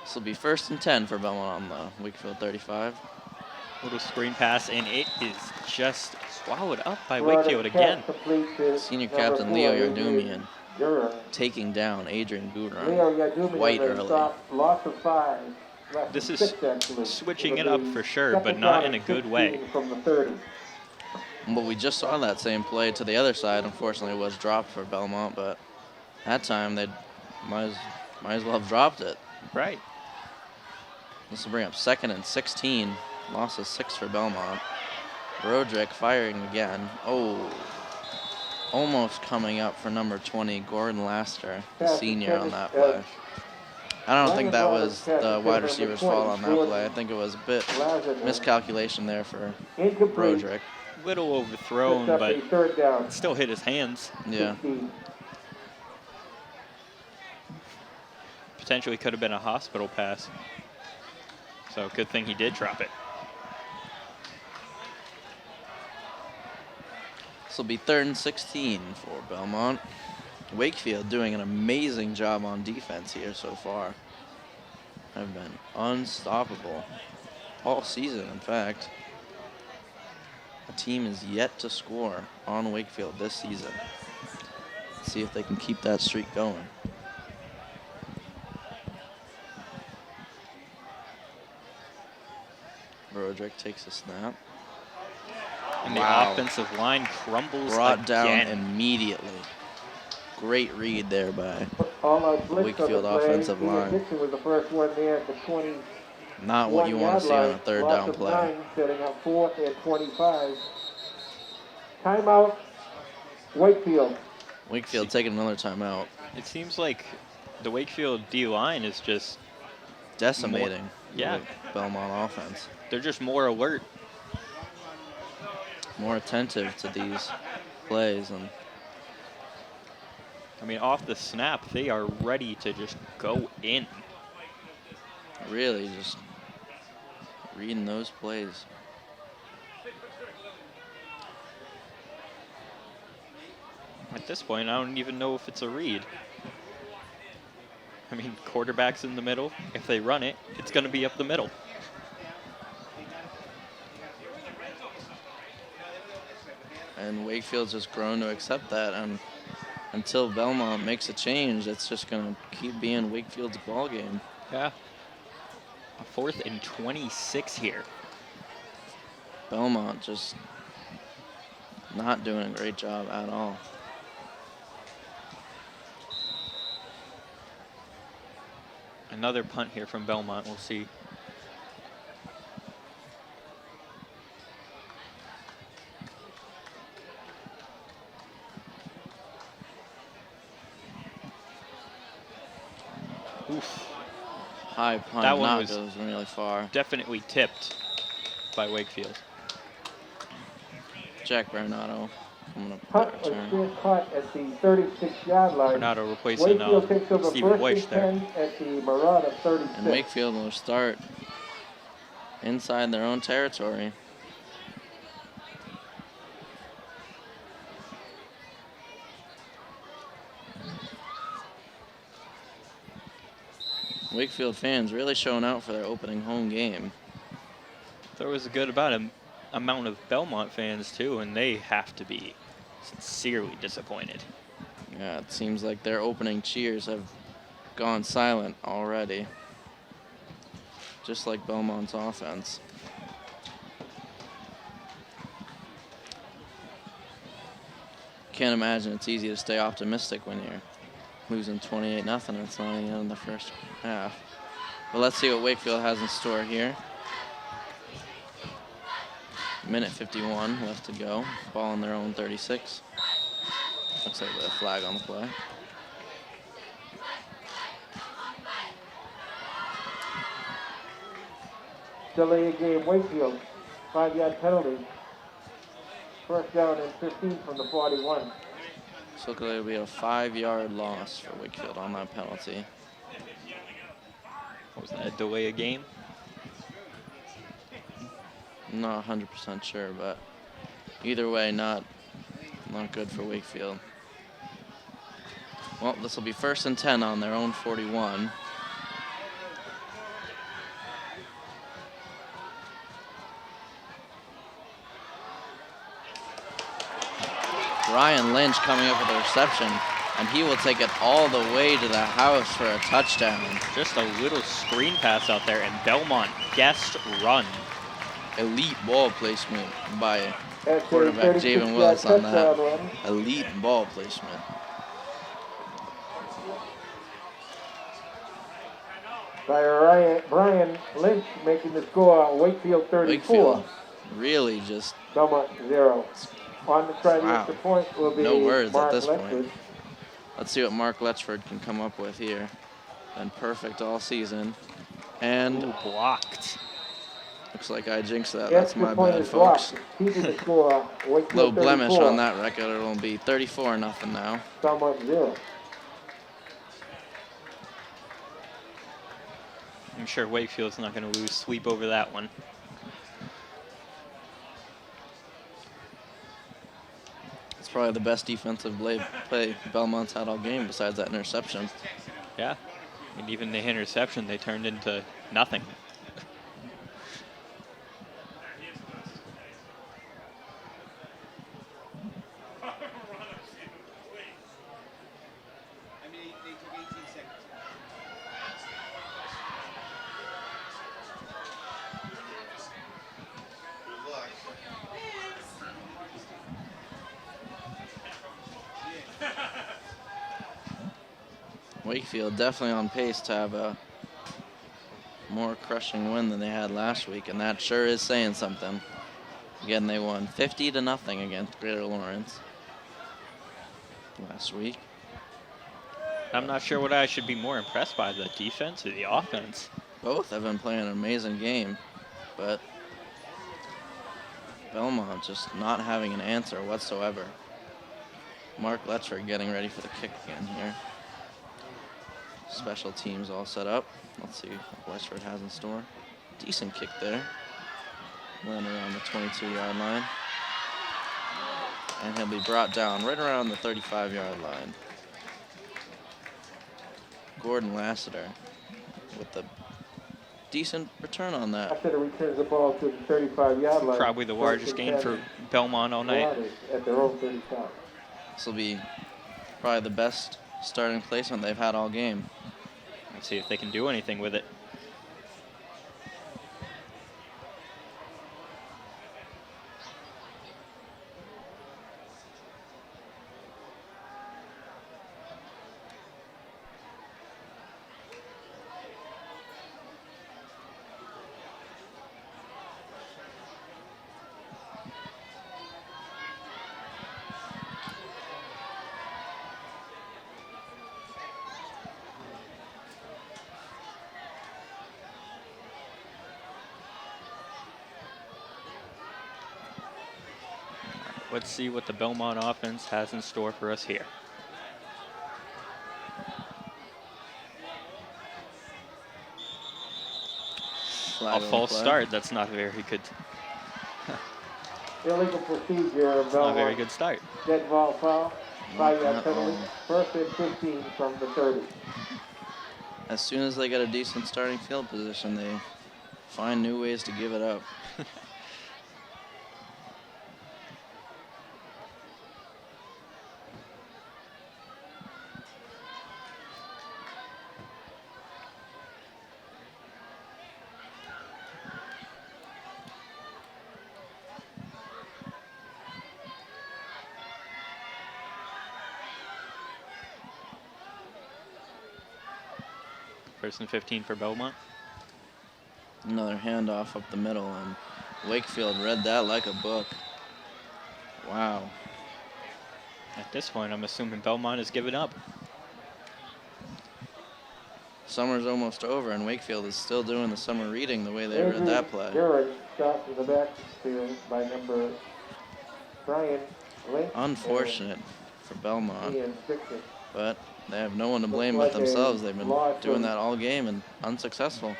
This will be 1st and 10 for Belmont on the Wakefield 35. Little screen pass, and it is just swallowed up by Wakefield again. Senior captain Leo Yardumian taking down Adrian Gurung quite early. Loss of 5. This is switching it up for sure, but not in a good way. From the 30. But we just saw that same play to the other side. Unfortunately, it was dropped for Belmont, but that time they might as well have dropped it. Right. This will bring up 2nd and 16. Loss of 6 for Belmont. Broderick firing again. Oh, almost coming up for number 20, Gordon Laster, the senior on that play. I don't think that was the wide receiver's fault on that play. I think it was a bit miscalculation there for Broderick. Little overthrown, but third down. still hit his hands. Yeah. Potentially could have been a hospital pass. So good thing he did drop it. This will be 3rd and 16 for Belmont. Wakefield doing an amazing job on defense here so far. Have been unstoppable all season, in fact. The team is yet to score on Wakefield this season. Let's see if they can keep that streak going. Broderick takes a snap. And the offensive line crumbles Brought again. down immediately. Great read there by Wakefield offensive line. Dixon was the first one there at the 20. Not what you want to see on a 3rd down play. 9, setting up 4th and 25. Timeout, Wakefield. Wakefield taking another timeout. It seems like the Wakefield D-line is just Decimating yeah. the Belmont offense. They're just more alert. More attentive to these plays. And I mean, off the snap, they are ready to just go in. really just reading those plays. At this point, I don't even know if it's a read. I mean, quarterback's in the middle. If they run it, it's going to be up the middle. And Wakefield's just grown to accept that. And until Belmont makes a change, it's just going to keep being Wakefield's ball game. Yeah. A 4th and 26 here. Belmont just not doing a great job at all. Another punt here from Belmont. We'll see. Oof. High punt, That one not was goes really far. definitely tipped by Wakefield. Jack Bernardo coming up Punt for was return. still caught at the 36-yard line. Bernardo replacing Wakefield takes over Stephen 1st Weish and there. 10 at the Marauder 36. And Wakefield will start inside their own territory. Wakefield fans really showing out for their opening home game. There was a good amount of Belmont fans too, and they have to be sincerely disappointed. Yeah, it seems like their opening cheers have gone silent already. Just like Belmont's offense. Can't imagine it's easy to stay optimistic when you're losing 28-0. It's not even in the first half. But let's see what Wakefield has in store here. Minute 51 left to go. Ball on their own 36. Looks like a flag on the play. Delay a game, Wakefield. 5-yard penalty. First down and 15 from the 41. So it'll be a 5-yard loss for Wakefield on that penalty. What was that, a delay a game? I'm not 100% sure, but either way, not good for Wakefield. Well, this will be 1st and 10 on their own 41. Ryan Lynch coming up with a reception, and he will take it all the way to the house for a touchdown. Just a little screen pass out there, and Belmont guest run. Elite ball placement by That's quarterback a Javen Willis on that. touchdown run. Elite ball placement. By Brian Lynch making the score, Wakefield 34. Wakefield really just Belmont 0. On the try to Wow. get the point will be No words at Mark this point. Ledford. Let's see what Mark Letchford can come up with here. Been perfect all season. And Ooh, blocked. looks like I jinxed that. The That's extra my point bad, is folks. blocked. Keeping the score, Wakefield Low blemish 34, on that record. It'll be 34-0 now. Belmont 0. I'm sure Wakefield's not going to lose sleep over that one. It's probably the best defensive play Belmont's had all game besides that interception. Yeah. And even the interception they turned into nothing. Wakefield definitely on pace to have a more crushing win than they had last week, and that sure is saying something. Again, they won 50-0 against Greater Lawrence last week. I'm not sure what I should be more impressed by, the defense or the offense. Both have been playing an amazing game, but Belmont just not having an answer whatsoever. Mark Letcher getting ready for the kick again here. Special teams all set up. Let's see what Westford has in store. Decent kick there. Went around the 22-yard line. And he'll be brought down right around the 35-yard line. Gordon Lassiter with the decent return on that. Lassiter returns the ball to the 35-yard line. Probably the largest gain for Belmont all night. At their own 35. This will be probably the best starting placement they've had all game. Let's see if they can do anything with it. Let's see what the Belmont offense has in store for us here. A false start. That's not a very good. Illegal procedure. It's not a very good start. Dead ball foul. 5-yard penalty. First and 15 from the 30. As soon as they get a decent starting field position, they find new ways to give it up. First and 15 for Belmont. Another handoff up the middle, and Wakefield read that like a book. Wow. At this point, I'm assuming Belmont has given up. Summer's almost over, and Wakefield is still doing the summer reading the way they read that play. Jared shot in the backfield by number Brian Link. Unfortunate for Belmont, Ian Dixon. but they have no one to blame but themselves. They've been doing that all game and unsuccessful.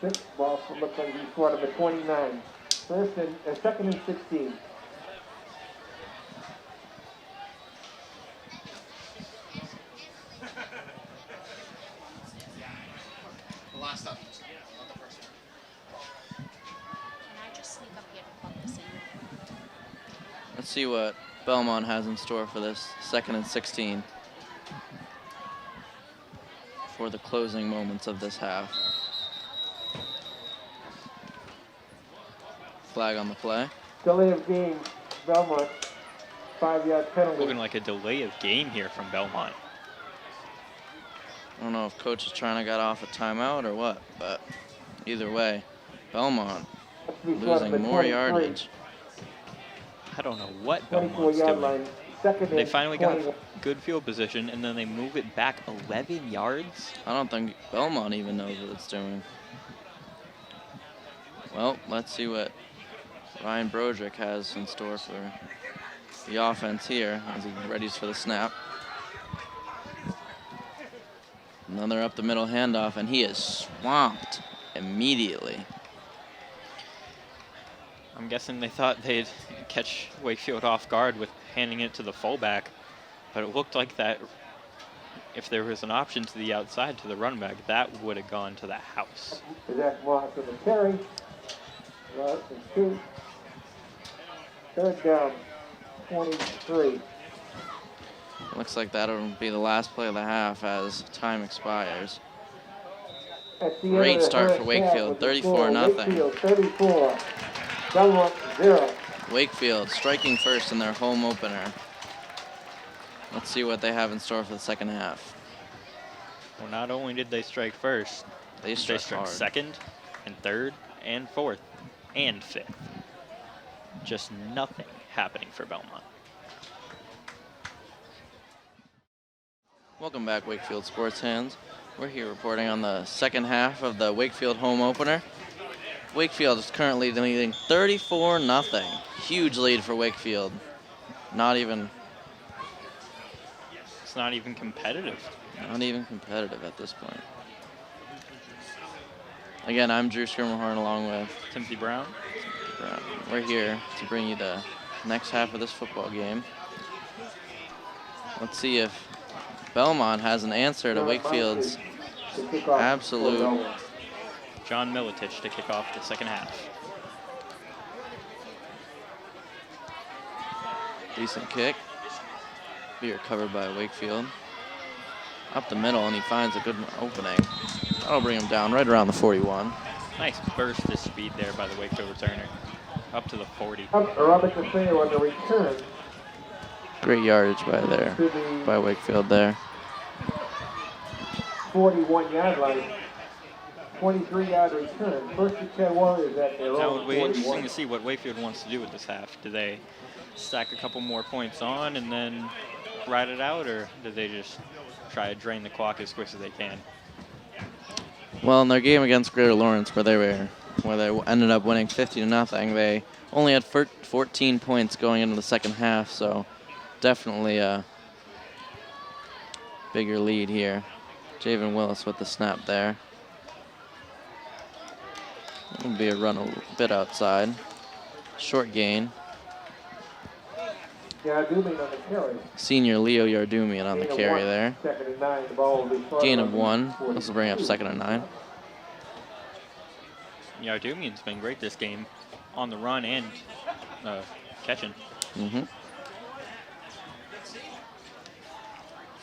Sixth ball from looks like he's for number 29. Second and 16. Last up. Let's see what Belmont has in store for this second and 16 for the closing moments of this half. Flag on the play. Delay of game. Belmont. 5-yard penalty. Looking like a delay of game here from Belmont. I don't know if coach is trying to get off a timeout or what, but either way, Belmont losing more yardage. I don't know what Belmont's 24-yard doing. line. Second They and finally got good field position, and then they move it back 11 yards. I don't think Belmont even knows what it's doing. Well, let's see what Ryan Broderick has in store for the offense here as he readies for the snap. Another up the middle handoff, and he is swamped immediately. I'm guessing they thought they'd catch Wakefield off guard with handing it to the fullback, but it looked like that if there was an option to the outside to the running back, that would have gone to the house. That's Moss for the carry. Right, and 2. Third down, 23. Looks like that'll be the last play of the half as time expires. That's the end Great of the start first for half Wakefield, with the score, 34-0. Wakefield 34, Belmont 0. Wakefield striking first in their home opener. Let's see what they have in store for the second half. Well, not only did they strike first, They struck hard. second and third and fourth and fifth. Just nothing happening for Belmont. Welcome back, Wakefield sports fans. We're here reporting on the second half of the Wakefield home opener. Wakefield is currently leading 34-0. Huge lead for Wakefield. It's not even competitive. Not even competitive at this point. Again, I'm Drew Skirmerhorn along with Timothy Brown. We're here to bring you the next half of this football game. Let's see if Belmont has an answer to Wakefield's absolute. John Militich to kick off the second half. Decent kick. Be recovered by Wakefield. Up the middle, and he finds a good opening. That'll bring him down right around the 41. Nice burst of speed there by the Wakefield returner. Up to the 40. Robert DeFeo on the return. Great yardage by Wakefield there. 41-yard line. 23-yard return. First and 10 Warriors at their That own would be 41. interesting to see what Wakefield wants to do with this half. Do they stack a couple more points on and then ride it out, or do they just try to drain the clock as quick as they can? Well, in their game against Greater Lawrence, where they ended up winning 50-0, they only had 14 points going into the second half, so definitely a bigger lead here. Javen Willis with the snap there. It'll be a run a bit outside. Short gain. Yardumian on the carry. Senior Leo Yardumian on the Gain of carry 1, there. Second and 9. The ball will be fought Gain on of the 1. 42. This will bring up 2nd and 9. Yardumian's been great this game on the run and catching. Mm-hmm.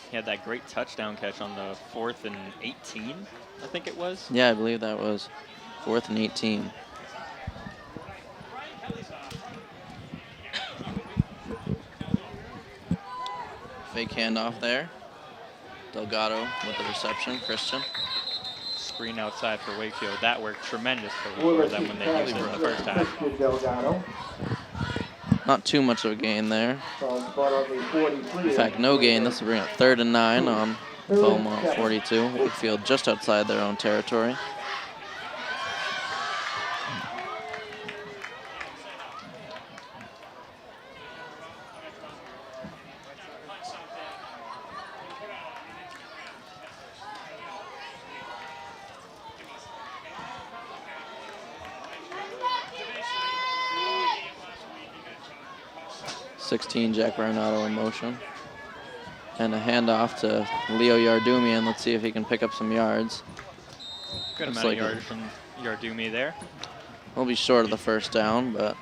He had that great touchdown catch on the 4th and 18, I think it was. Yeah, I believe that was 4th and 18. Fake handoff there. Delgado with the reception. Christian. Screen outside for Wakefield. That worked tremendous for them when they used it in the first half. Christian Delgado. Not too much of a gain there. Spot on the 43. In fact, no gain. This will bring up 3rd and 9 on Belmont 42. Wakefield just outside their own territory. Jack Bernardo in motion. And a handoff to Leo Yardumian. Let's see if he can pick up some yards. Good Looks amount like of yards from Yardumi there. We'll be short of the first down, but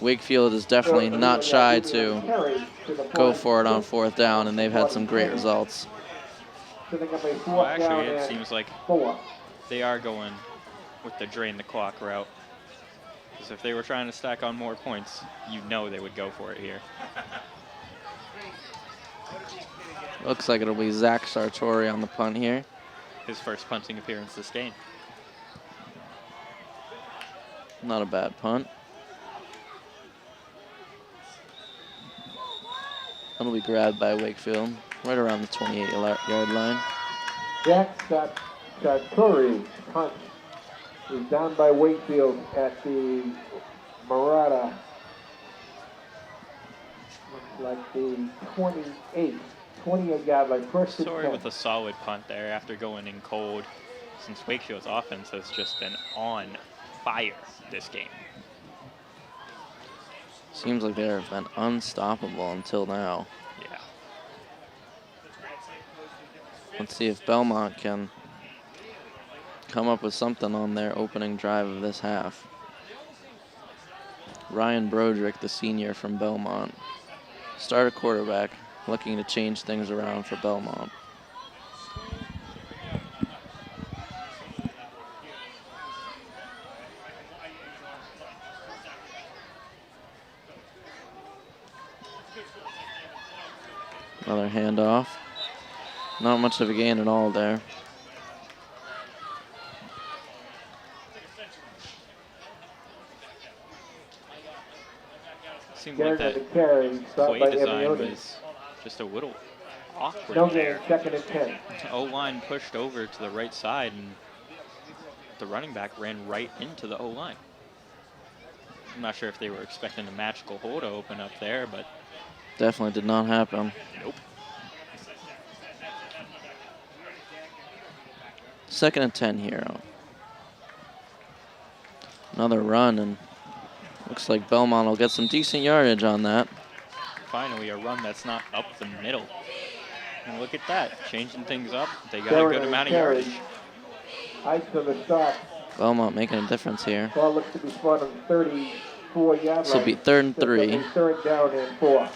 Wakefield is definitely not shy to go for it on 4th down, and they've had some great results. Well, actually, it seems like they are going with the drain the clock route. Because if they were trying to stack on more points, you know they would go for it here. Looks like it'll be Zach Sartori on the punt here. His first punting appearance this game. Not a bad punt. That'll be grabbed by Wakefield, right around the 28-yard line. Jack Sartori punt is down by Wakefield at the Marata. Looks like the 28-yard line. First and Sorry 10. with a solid punt there after going in cold, since Wakefield's offense has just been on fire this game. Seems like they've been unstoppable until now. Yeah. Let's see if Belmont can come up with something on their opening drive of this half. Ryan Broderick, the senior from Belmont, starter quarterback, looking to change things around for Belmont. Another handoff. Not much of a gain at all there. Seemed like that play design was just a little awkward No there. gain, second and 10. O-line pushed over to the right side, and the running back ran right into the O-line. I'm not sure if they were expecting a magical hole to open up there, but Definitely did not happen. nope. Second and 10 here. Another run, and looks like Belmont will get some decent yardage on that. Finally, a run that's not up the middle. And look at that, changing things up. They got a good amount of yardage. Height to the stop. Belmont making a difference here. Ball looks to be spot on the 34-yard line. This will be 3rd and 3. Third down and 4.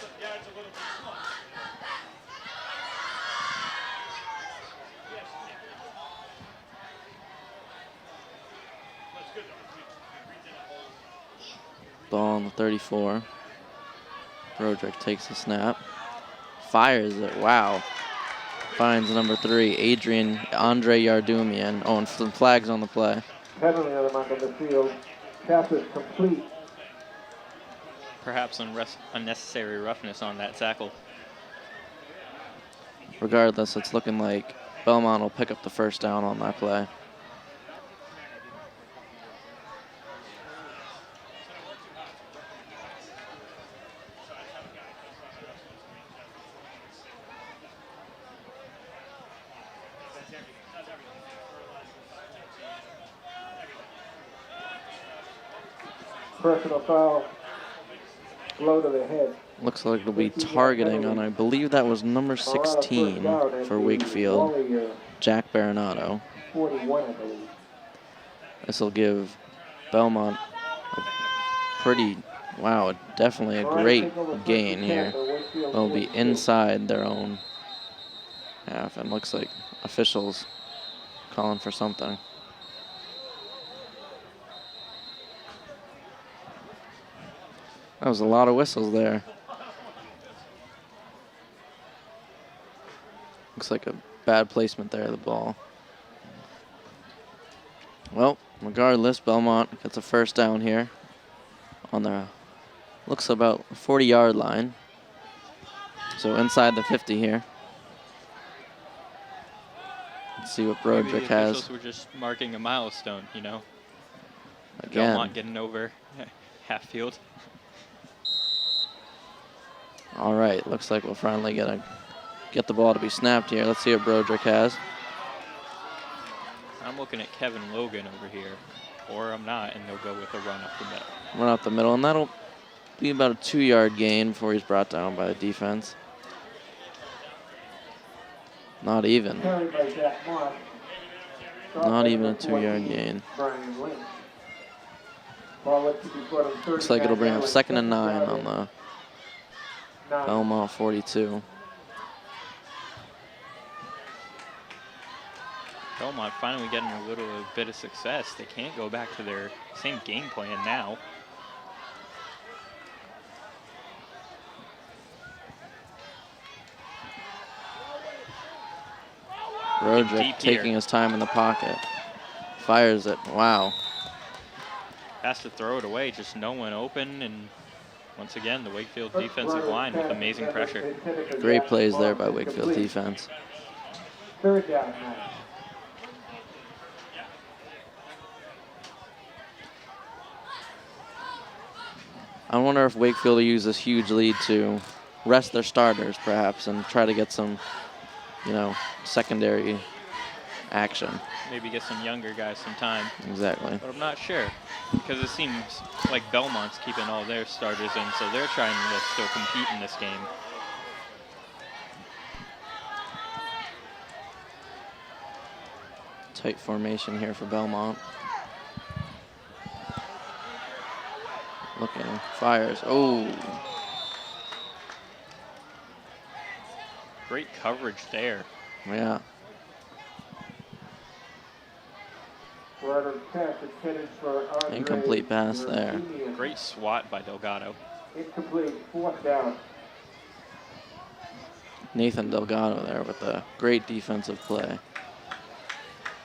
Ball on the 34. Broderick takes the snap. Fires it. Wow. Finds number 3, Andre Yardumian. Oh, and some flags on the play. Penalty on the field. Pass is complete. Perhaps unnecessary roughness on that tackle. Regardless, it's looking like Belmont will pick up the first down on that play. Personal foul. Blow to the head. Looks like it'll be targeting on, I believe that was number 16 for Wakefield, Jack Baronato. 41, I believe. This will give Belmont a pretty, wow, definitely a great gain here. They'll be inside their own half, and looks like officials calling for something. That was a lot of whistles there. Looks like a bad placement there of the ball. Well, regardless, Belmont gets a first down here on the, looks about 40-yard line. So inside the 50 here. Let's see what Broderick Maybe the has. officials were just marking a milestone, you know. Again. Belmont getting over half field. All right, looks like we'll finally get the ball to be snapped here. Let's see what Broderick has. I'm looking at Kevin Logan over here, or I'm not, and they'll go with a run up the middle. Run up the middle, and that'll be about a 2-yard gain before he's brought down by the defense. Not even. Carried by Jack Moss. Not even a 2-yard gain. Brian Lynch. Ball looks to be put on third Looks like it'll bring down, up 2nd and 9 down on the 9. Belmont 42. Belmont finally getting a little bit of success. They can't go back to their same game plan now. Broderick taking his time in the pocket. Fires it. Wow. Has to throw it away, just no one open, and Once again, the Wakefield defensive line with amazing pressure. Great plays there by Wakefield defense. Third down now. I wonder if Wakefield will use this huge lead to rest their starters, perhaps, and try to get some, secondary action. Maybe get some younger guys some time. Exactly. But I'm not sure, because it seems like Belmont's keeping all their starters in, so they're trying to still compete in this game. Tight formation here for Belmont. Looking, fires. Oh. Great coverage there. Yeah. Incomplete pass there. Great swat by Delgado. Incomplete, fourth down. Nathan Delgado there with a great defensive play.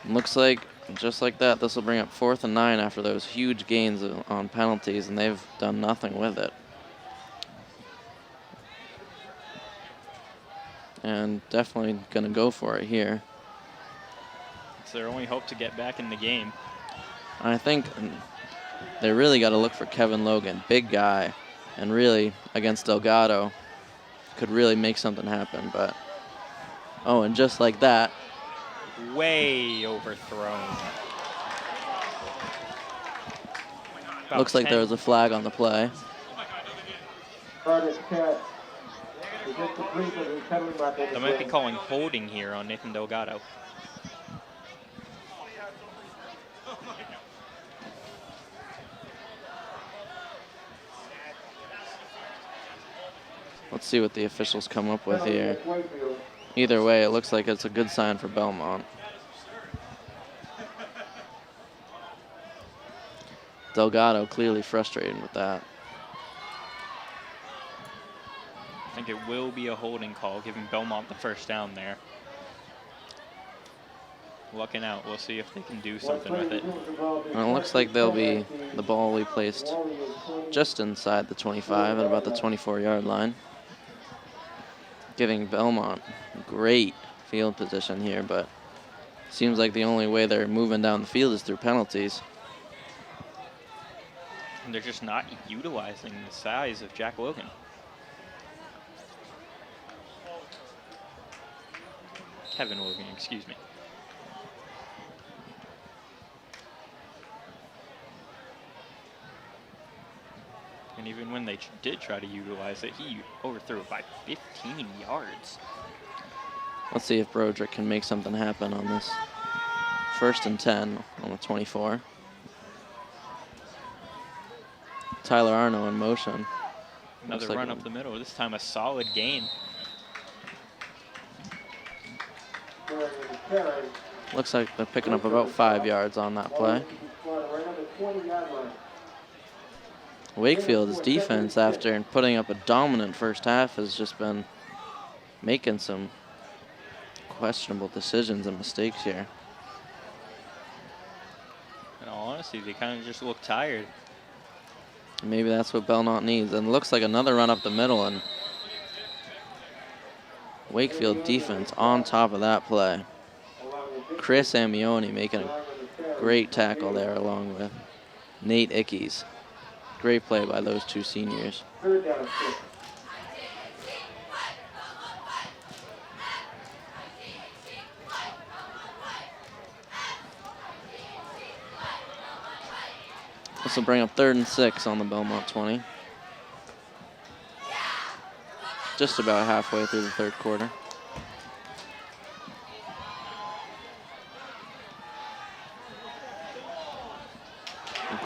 Looks like, just like that, this will bring up 4th and 9 after those huge gains on penalties, and they've done nothing with it. And definitely going to go for it here. It's their only hope to get back in the game. I think they really got to look for Kevin Logan, big guy, and really against Delgado could really make something happen. But and just like that, way overthrown. Looks like there was a flag on the play. They might be calling holding here on Nathan Delgado. Let's see what the officials come up with here. Either way, it looks like it's a good sign for Belmont. Delgado clearly frustrated with that. I think it will be a holding call, giving Belmont the first down there. Lucking out. We'll see if they can do something with it. And it looks like the ball will be placed just inside the 25 at about the 24-yard line, giving Belmont great field position here, but seems like the only way they're moving down the field is through penalties. And they're just not utilizing the size of Jack Logan. Kevin Logan, excuse me. And even when they did try to utilize it, he overthrew it by 15 yards. Let's see if Broderick can make something happen on this 1st and 10 on the 24. Tyler Arno in motion. Another run up the middle, this time a solid gain. Looks like they're picking up about 5 yards on that play. Wakefield's defense, after putting up a dominant first half, has just been making some questionable decisions and mistakes here. In all honesty, they kind of just look tired. Maybe that's what Belmont needs. And it looks like another run up the middle, and Wakefield defense on top of that play. Chris Amioni making a great tackle there along with Nate Ickes. Great play by those two seniors. This will bring up 3rd and 6 on the Belmont 20. Just about halfway through the 3rd quarter.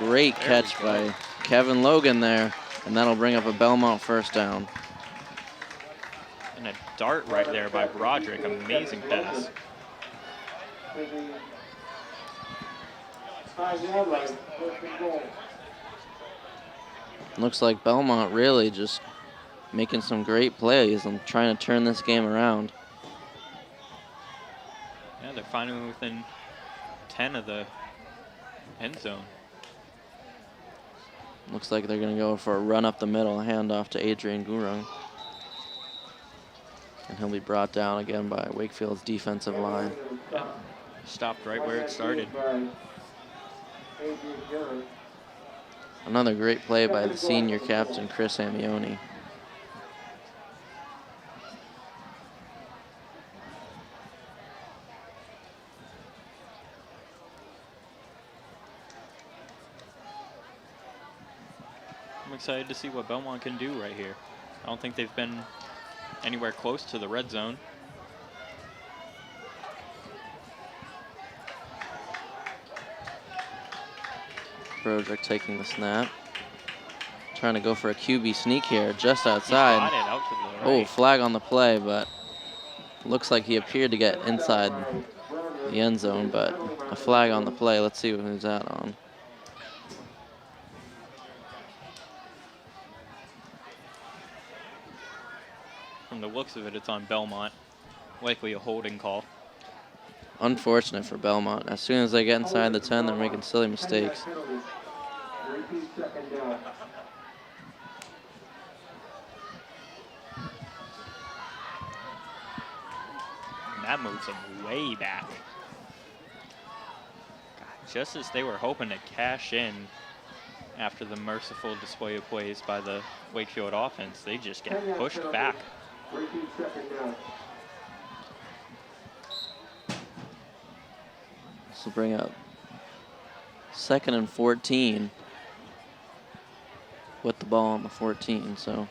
Great catch by Kevin Logan there, and that'll bring up a Belmont 1st down. And a dart right there by Broderick, amazing pass. Looks like Belmont really just making some great plays and trying to turn this game around. Yeah, they're finally within 10 of the end zone. Looks like they're going to go for a run up the middle, handoff to Adrian Gurung. And he'll be brought down again by Wakefield's defensive line. Yeah. Stopped right where it started. Another great play by the senior captain, Chris Amioni. I'm excited to see what Belmont can do right here. I don't think they've been anywhere close to the red zone. Broderick taking the snap. Trying to go for a QB sneak here, just outside. He got it out to the Oh, right. flag on the play, but looks like he appeared to get inside the end zone, but a flag on the play. Let's see who's that on. From the looks of it, it's on Belmont. Likely a holding call. Unfortunate for Belmont. As soon as they get inside the 10, they're making silly mistakes. And that moves them way back. God, just as they were hoping to cash in after the merciful display of plays by the Wakefield offense, they just get pushed back. This will bring up 2nd and 14 with the ball on the 14. So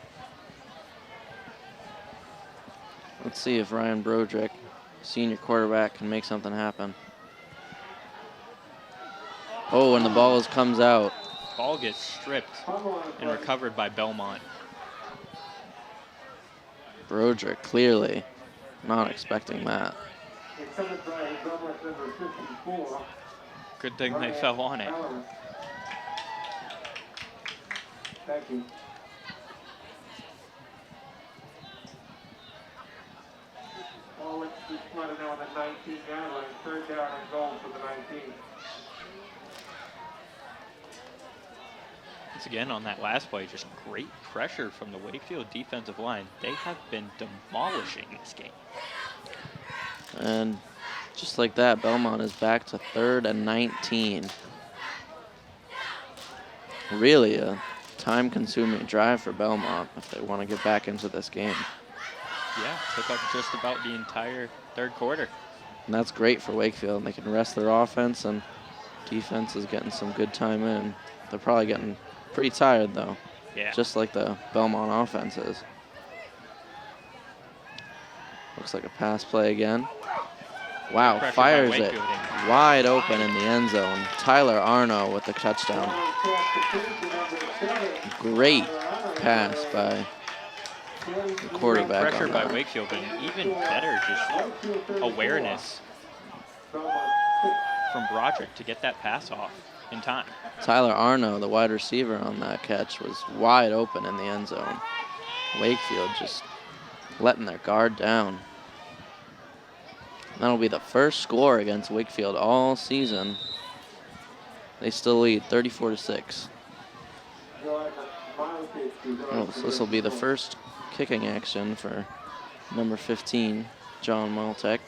let's see if Ryan Broderick, senior quarterback, can make something happen. Oh, and the ball comes out. Ball gets stripped and recovered by Belmont. Broderick clearly not expecting that. Good thing they fell on it. Thank you. Oh, it's running now on the 19-yard line. 3rd down and goal for the 19. Once again, on that last play, just great pressure from the Wakefield defensive line. They have been demolishing this game. And just like that, Belmont is back to 3rd and 19. Really a time-consuming drive for Belmont if they want to get back into this game. Yeah, took up just about the entire 3rd quarter. And that's great for Wakefield. They can rest their offense, and defense is getting some good time in. They're probably getting pretty tired, though. Yeah. Just like the Belmont offense is. Looks like a pass play again. Wow, Pressure by fires it Wakefield in. wide open in the end zone. Tyler Arno with the touchdown. Great pass by the quarterback Pressure on by that. Wakefield, but even better, just awareness from Broderick to get that pass off in time. Tyler Arno, the wide receiver on that catch, was wide open in the end zone. Wakefield just letting their guard down. That'll be the first score against Wakefield all season. They still lead 34-6. Oh, so this will be the first kicking action for number 15, John Maltek.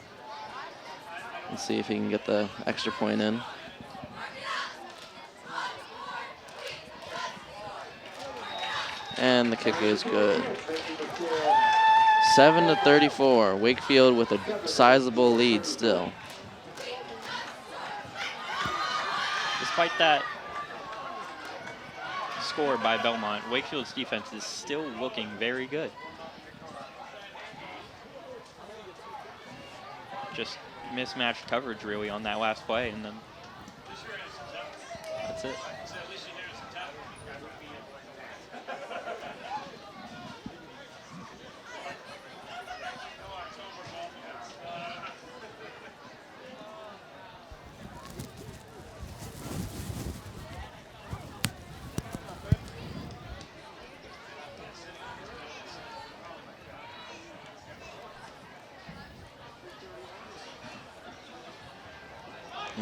Let's see if he can get the extra point in. And the kick is good. 7-34. Wakefield with a sizable lead still. Despite that score by Belmont, Wakefield's defense is still looking very good. Just mismatched coverage really on that last play, and then that's it.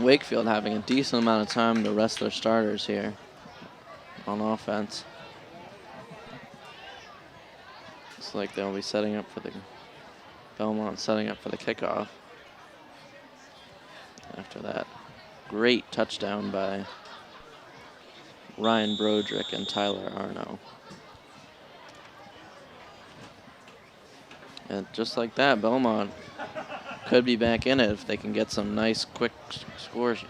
Wakefield having a decent amount of time to rest their starters here. on offense. Looks like they'll be setting up for the Belmont setting up for the kickoff. After that great touchdown by Ryan Broderick and Tyler Arno. And just like that, Belmont could be back in it if they can get some nice, quick scores.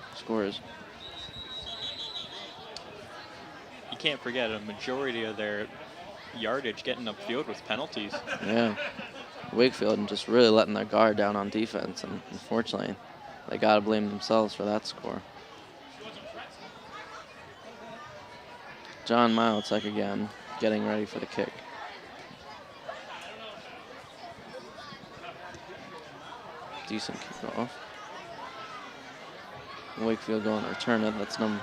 You can't forget a majority of their yardage getting upfield with penalties. Yeah. Wakefield just really letting their guard down on defense, and unfortunately, they got to blame themselves for that score. John Miletic again, getting ready for the kick. Decent kickoff. Wakefield going to return it. That's number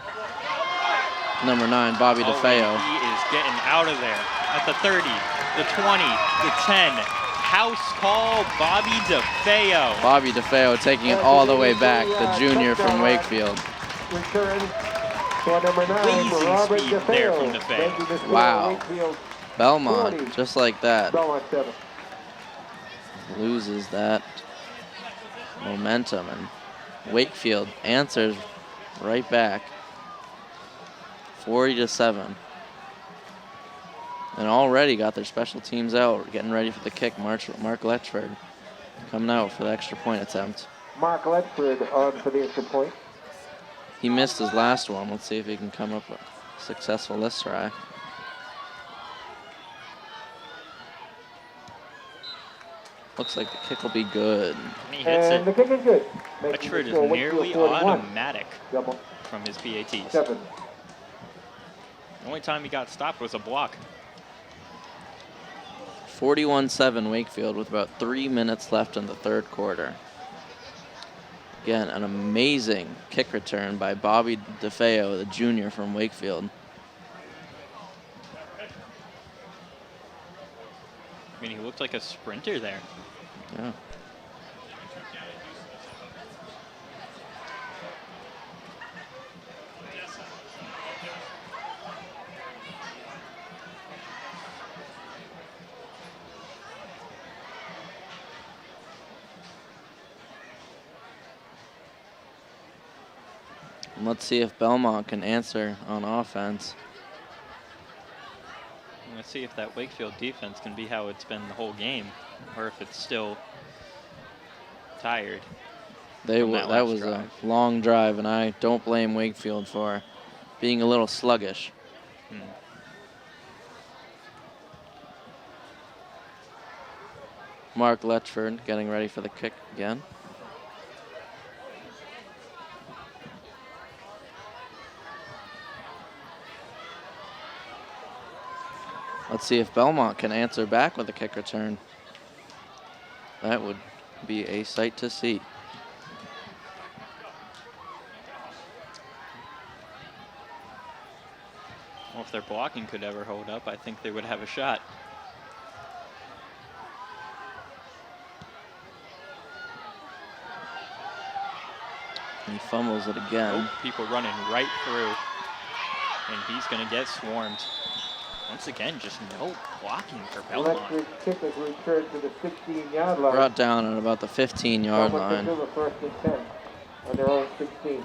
9, Bobby DeFeo. He is getting out of there at the 30, the 20, the 10. House call, Bobby DeFeo. Bobby DeFeo taking it all the way back, the junior from Wakefield. Return for number 9, Blazing Robert speed there from DeFeo. DeFeo. Wow. Belmont, just like that, Belmont 7. loses that momentum, and Wakefield answers right back, 40-7. And already got their special teams out, getting ready for the kick. Mark Letchford coming out for the extra point attempt. Mark Letchford on for the extra point. He missed his last one. Let's see if he can come up successful this try. Looks like the kick will be good. And he hits And the it. kick is good. Letchford is nearly automatic from his PATs. 7. The only time he got stopped was a block. 41-7 Wakefield with about 3 minutes left in the third quarter. Again, an amazing kick return by Bobby DeFeo, the junior from Wakefield. I mean, he looked like a sprinter there. Yeah. And let's see if Belmont can answer on offense. Let's see if that Wakefield defense can be how it's been the whole game, or if it's still tired. That last was drive. a long drive, and I don't blame Wakefield for being a little sluggish. Mark Letchford getting ready for the kick again. Let's see if Belmont can answer back with a kick return. That would be a sight to see. Well, if their blocking could ever hold up, I think they would have a shot. He fumbles it again. Oh, people running right through, and he's going to get swarmed. Once again, just no blocking for Belmont. Letchford's kick is returned to the 16-yard line. Brought down at about the 15-yard Belmont line. to the 1st and 10 on their own 16.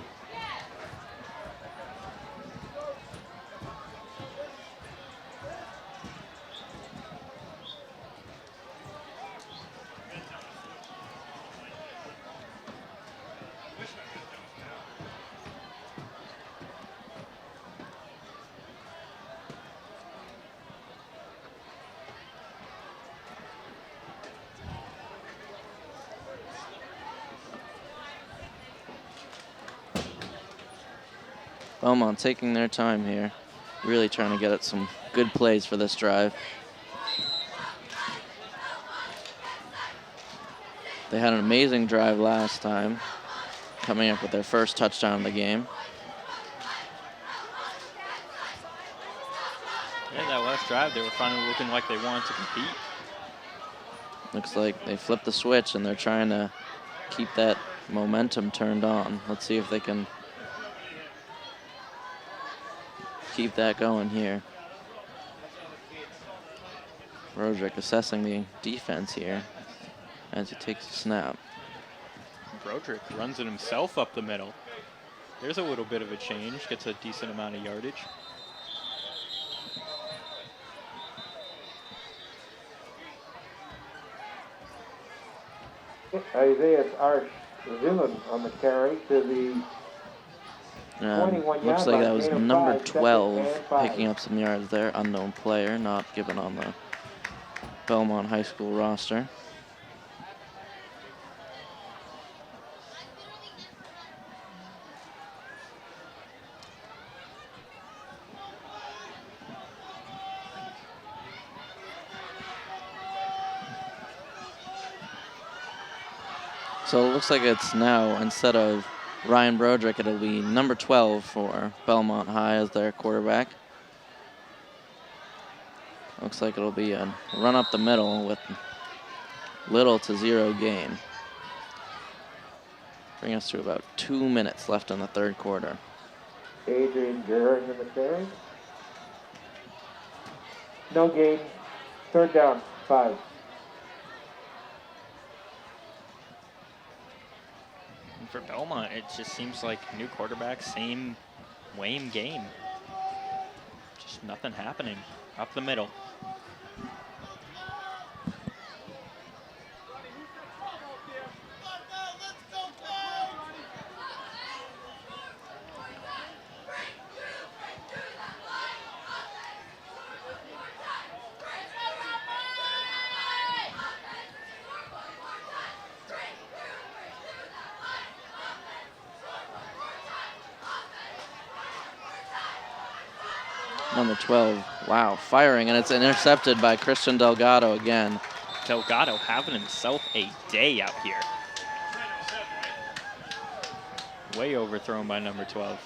Belmont taking their time here, really trying to get at some good plays for this drive. They had an amazing drive last time, coming up with their first touchdown of the game. Yeah, that last drive, they were finally looking like they wanted to compete. Looks like they flipped the switch and they're trying to keep that momentum turned on. Let's see if they can keep that going here. Broderick assessing the defense here as he takes a snap. Broderick runs it himself up the middle. There's a little bit of a change, gets a decent amount of yardage. Isaiah Arch-Zillan on the carry to the 21-yard Looks like that was line, number 5, 12 5. picking up some yards there. Unknown player, not given on the Belmont High School roster. So it looks like it's now, instead of Ryan Broderick, it'll be number 12 for Belmont High as their quarterback. Looks like it'll be a run up the middle with little to zero gain. Bring us to about 2 minutes left in the third quarter. Adrian Gehring in the carry. No gain. Third down, 5. And for Belmont, it just seems like new quarterback, same lame game. Just nothing happening up the middle. Number 12, wow, firing, and it's intercepted by Christian Delgado again. Delgado having himself a day out here. Way overthrown by number 12.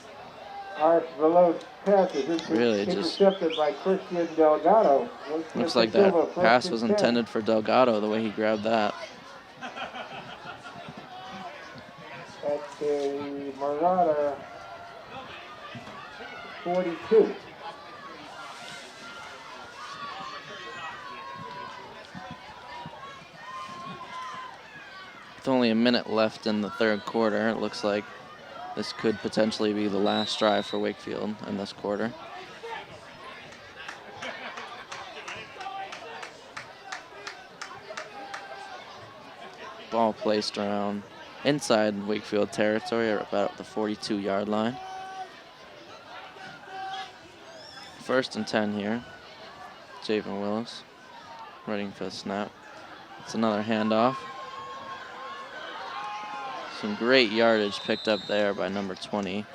Arch-Zillan's pass is Really just intercepted by Christian Delgado. looks like that pass was intended for Delgado, the way he grabbed that. At the Marauder 42. With only a minute left in the third quarter, it looks like this could potentially be the last drive for Wakefield in this quarter. Ball placed around inside Wakefield territory at about the 42-yard line. 1st and 10 here. Javen Willis ready for the snap. It's another handoff. Some great yardage picked up there by number 20,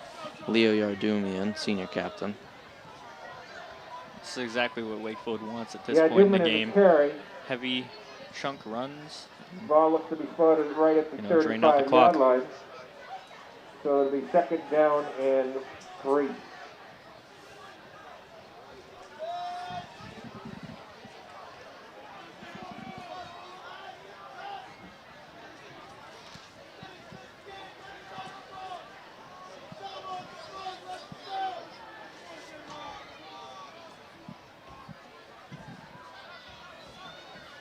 Leo Yardumian, senior captain. This is exactly what Wakefield wants at this point in the game. Heavy chunk runs. Ball looks to be spotted right at the 35-yard line. So it'll be 2nd down and 3.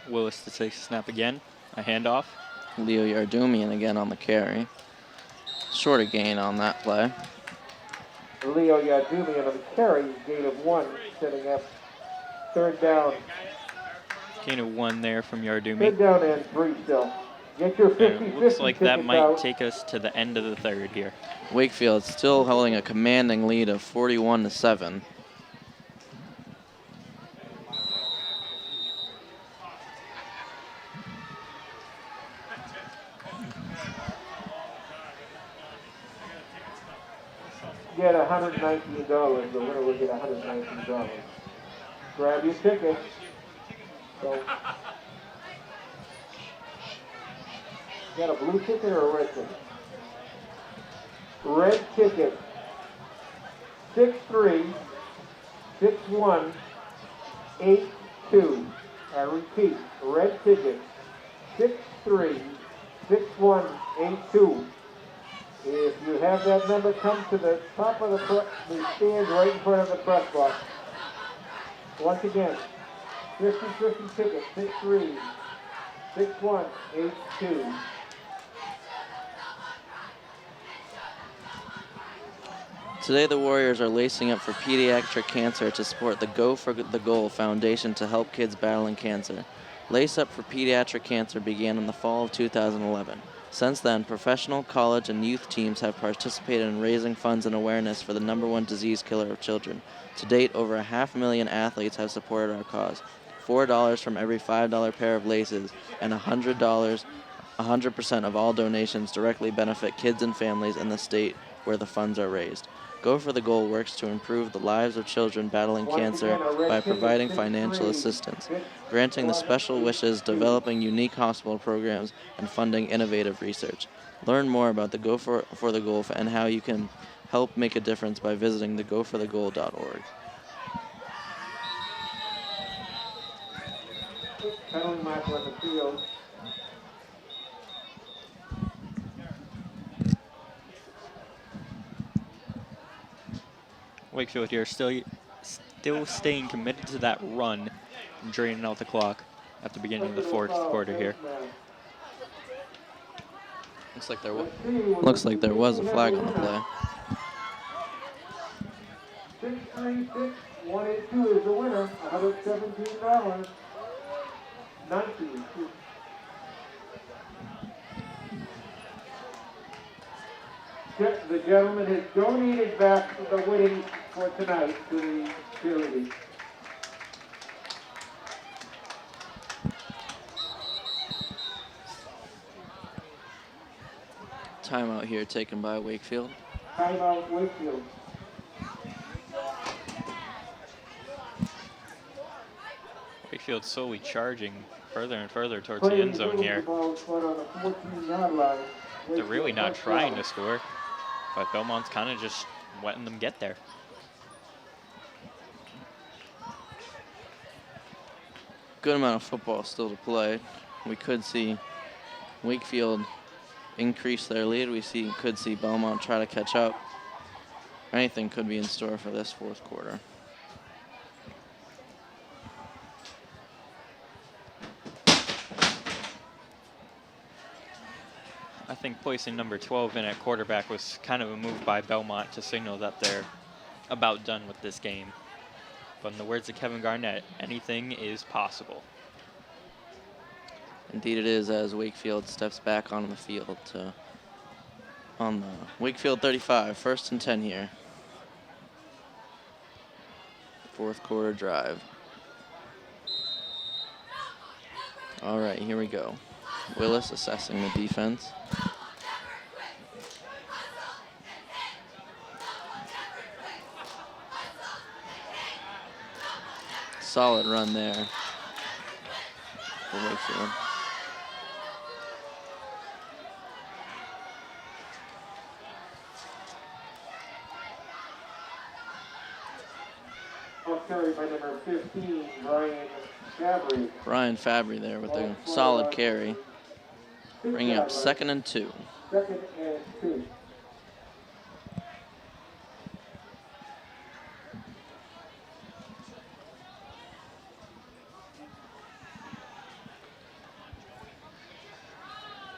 Willis to take a snap again. A handoff. Leo Yardumian again on the carry. Short of gain on that play. Leo Yardumian on the carry, gain of 1, setting up 3rd down. Gain of 1 there from Yardumian. 3rd down and 3 still. Get your 50-50 looks like that might out. take us to the end of the third here. Wakefield still holding a commanding lead of 41-7. Get $119. The winner will get $119. Grab your ticket. So, got a blue ticket or a red ticket? Red ticket. 636182. I repeat, red ticket. 636182. If you have that number, come to the top of the stands right in front of the press box. Once again, 50-50 ticket, 63-6182. Today, the Warriors are lacing up for pediatric cancer to support the Go for the Goal Foundation to help kids battling cancer. Lace Up for Pediatric Cancer began in the fall of 2011. Since then, professional, college, and youth teams have participated in raising funds and awareness for the #1 disease killer of children. To date, over 500,000 athletes have supported our cause. $4 from every $5 pair of laces and $100, 100% of all donations directly benefit kids and families in the state where the funds are raised. Go for the Goal works to improve the lives of children battling cancer by providing financial assistance, granting the special wishes, developing unique hospital programs, and funding innovative research. Learn more about the Go for the Goal and how you can help make a difference by visiting thegoforthegoal.org. Penalty mark on the field. Wakefield here still staying committed to that run and draining out the clock at the beginning of the fourth quarter here. Looks like there was a flag on the play. 636-182 is the winner, $117. 19. The gentleman has donated back the winnings for tonight to the charity. Timeout here taken by Wakefield. Timeout Wakefield. Wakefield slowly charging further and further towards the end zone here. They're really not trying to score, but Belmont's kind of just letting them get there. Good amount of football still to play. We could see Wakefield increase their lead. Could see Belmont try to catch up. Anything could be in store for this fourth quarter. I think placing number 12 in at quarterback was kind of a move by Belmont to signal that they're about done with this game. But in the words of Kevin Garnett, anything is possible. Indeed it is, as Wakefield steps back on the field on the Wakefield 35, 1st and 10 here. Fourth quarter drive. All right, here we go. Willis assessing the defense. Solid run there for Wakefield. Carried by number 15, Brian Fabry there with a solid carry. Bringing up 2nd and 2. 2nd and 2.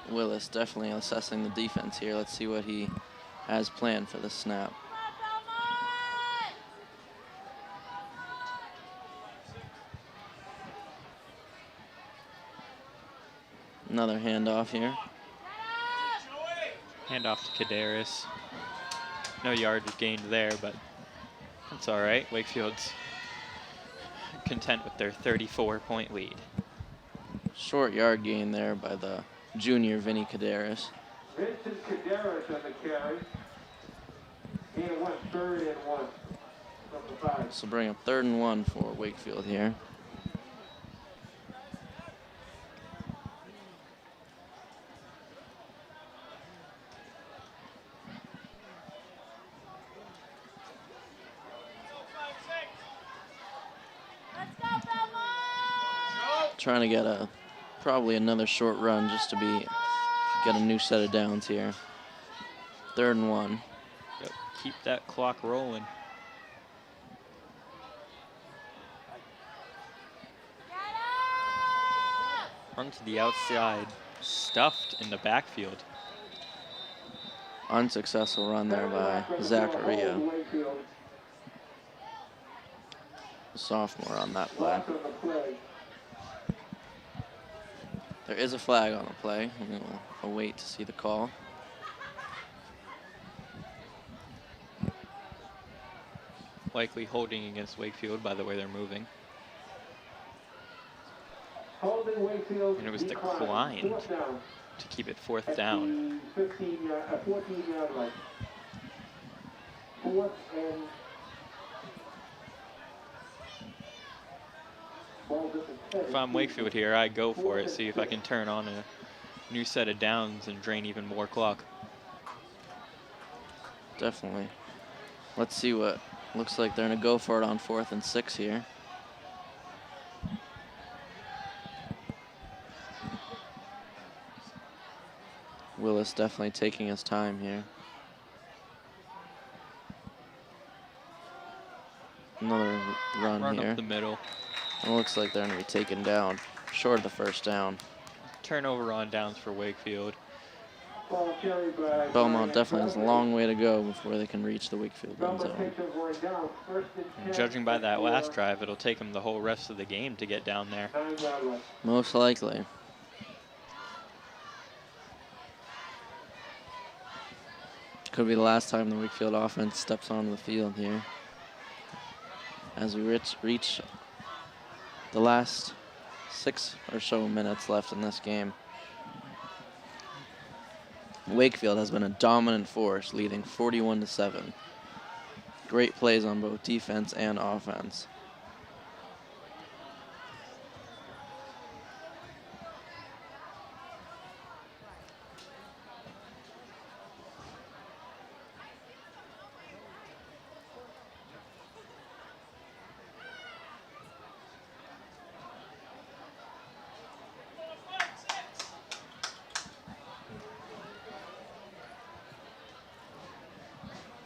Willis definitely assessing the defense here. Let's see what he has planned for the snap. Another handoff here. Handoff to Kaderis. No yardage gained there, but that's all right. Wakefield's content with their 34-point lead. Short yard gain there by the junior Vinny Kaderis. Vincent Kaderis on the carry. He went 3rd and 1 from the 5. So bring up 3rd and 1 for Wakefield here. Trying to get probably another short run just to get a new set of downs here. 3rd and 1. Yep. Keep that clock rolling. Run to the outside. Stuffed in the backfield. Unsuccessful run there by Zachariah. Sophomore on that play. There is a flag on the play. We'll await to see the call. Likely holding against Wakefield by the way they're moving. And it was declined to keep it 4th down. 14-yard line. 4th and If I'm Wakefield here, I go for it, see if I can turn on a new set of downs and drain even more clock. Definitely. Let's see what looks like they're going to go for it on 4th and 6 here. Willis definitely taking his time here. Another run here. Up the middle. It looks like they're going to be taken down, short of the 1st down. Turnover on downs for Wakefield. Belmont definitely has a long way to go before they can reach the Wakefield end zone. And judging by that last drive, it'll take them the whole rest of the game to get down there. Most likely. Could be the last time the Wakefield offense steps onto the field here. As we reach the last 6 or so minutes left in this game. Wakefield has been a dominant force, leading 41-7. Great plays on both defense and offense.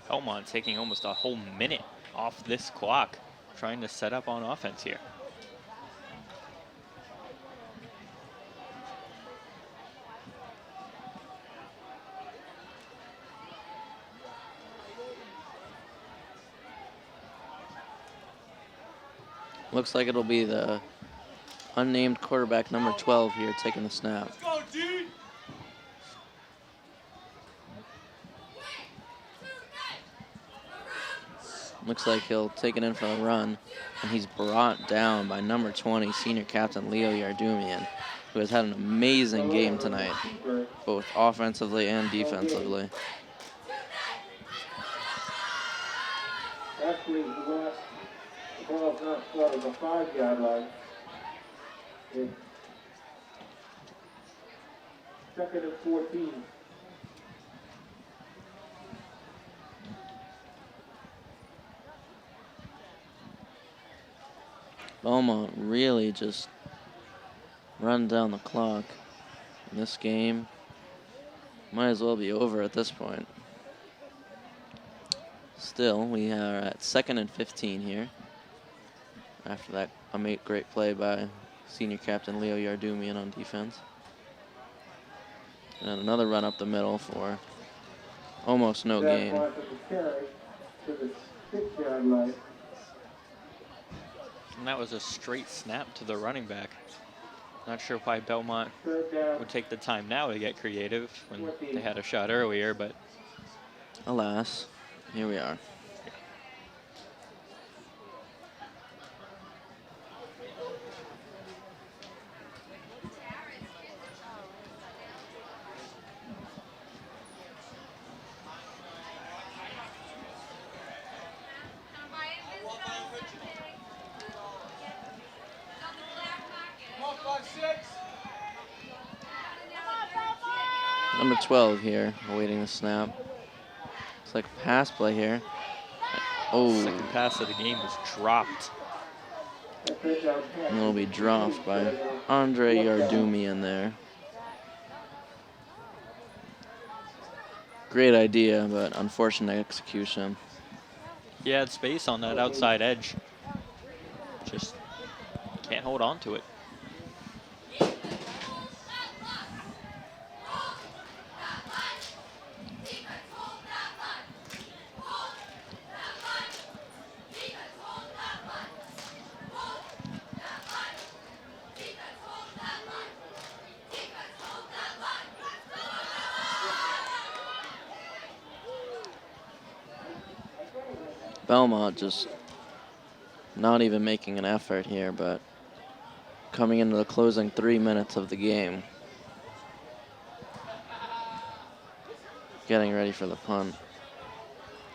Belmont taking almost a whole minute off this clock, trying to set up on offense here. Looks like it'll be the unnamed quarterback, number 12 here, taking the snap. Let's go, dude! Looks like he'll take it in for a run, and he's brought down by number 20, senior captain Leo Yardumian, who has had an amazing game tonight, both offensively and defensively. Actually, the ball's not short of the 5-yard line. It's 2nd and 14. Belmont really just run down the clock in this game. Might as well be over at this point. Still, we are at 2nd and 15 here. After that, a great play by senior captain Leo Yardumian on defense. And another run up the middle for almost no gain. To the 6-yard line. And that was a straight snap to the running back. Not sure why Belmont would take the time now to get creative when they had a shot earlier, but Alas, here we are. Number 12 here, awaiting the snap. Looks like a pass play here. Oh, second pass of the game was dropped. and it'll be dropped by Andre Yardumian there. Great idea, but unfortunate execution. He had space on that outside edge. Just can't hold on to it. Belmont just not even making an effort here, but coming into the closing 3 minutes of the game. Getting ready for the punt.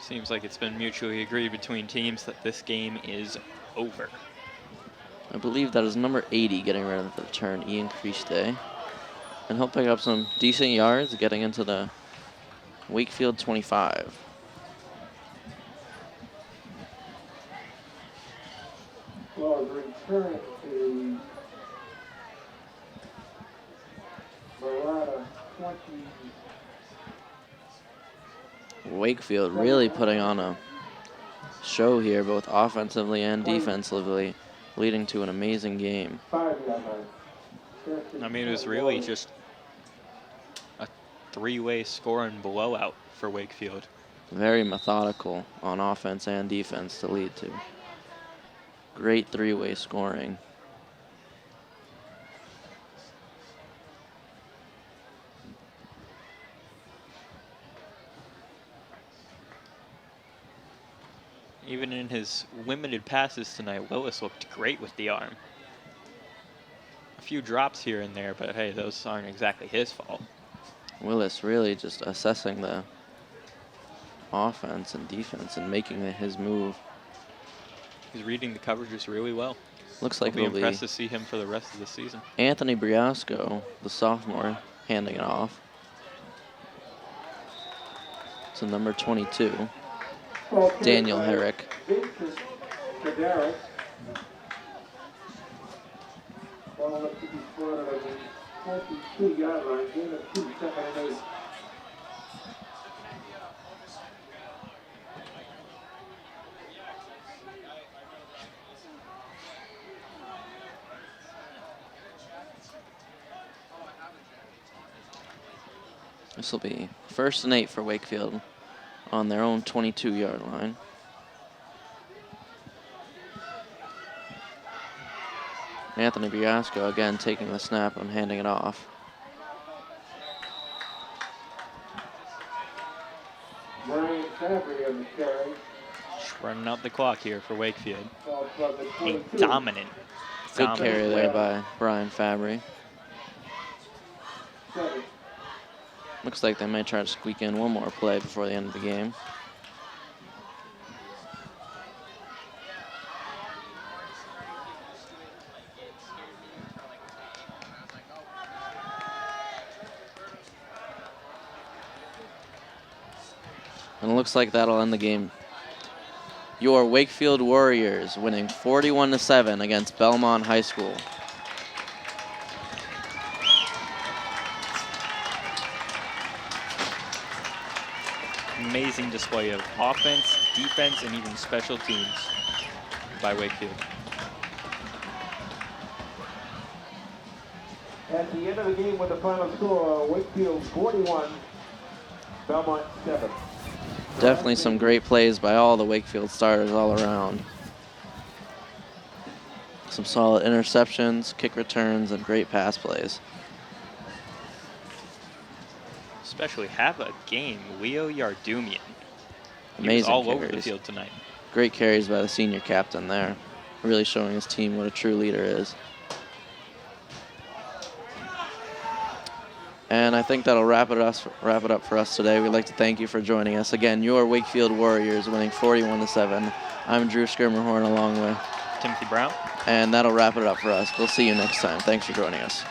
Seems like it's been mutually agreed between teams that this game is over. I believe that is number 80 getting ready for the return, Ian Creasday. And he'll pick up some decent yards getting into the Wakefield 25. Well, return to Marana 20. Wakefield really putting on a show here, both offensively and defensively, leading to an amazing game. 5-yard line. I mean, it was really just a three-way scoring blowout for Wakefield. Very methodical on offense and defense to lead to. Great three-way scoring. Even in his limited passes tonight, Willis looked great with the arm. A few drops here and there, but hey, those aren't exactly his fault. Willis really just assessing the offense and defense and making his move. He's reading the coverages really well. Looks like I'll be it'll be impressed to see him for the rest of the season. Anthony Briasco, the sophomore, handing it off to number 22, Daniel Herrick. Vincent Kadarick. Ball up to be spotted on the 22-yard line. Gain of 2, 2nd and 8. This will be 1st and 8 for Wakefield on their own 22-yard line. Anthony Briasco again taking the snap and handing it off. Brian Fabry on the carry. Just running out the clock here for Wakefield. Ball from the A 22. dominant. Good carry there by Brian Fabry. 7. Looks like they may try to squeak in one more play before the end of the game. And it looks like that'll end the game. Your Wakefield Warriors winning 41-7 against Belmont High School. Amazing display of offense, defense, and even special teams by Wakefield. At the end of the game with the final score, Wakefield 41, Belmont 7. Definitely some great plays by all the Wakefield starters all around. Some solid interceptions, kick returns, and great pass plays. Especially have a game, Leo Yardumian. He was Amazing all over the carries. field tonight. Great carries by the senior captain there. Really showing his team what a true leader is. And I think that'll wrap it up for us today. We'd like to thank you for joining us. Again, your Wakefield Warriors winning 41-7. I'm Drew Skirmerhorn along with Timothy Brown. And that'll wrap it up for us. We'll see you next time. Thanks for joining us.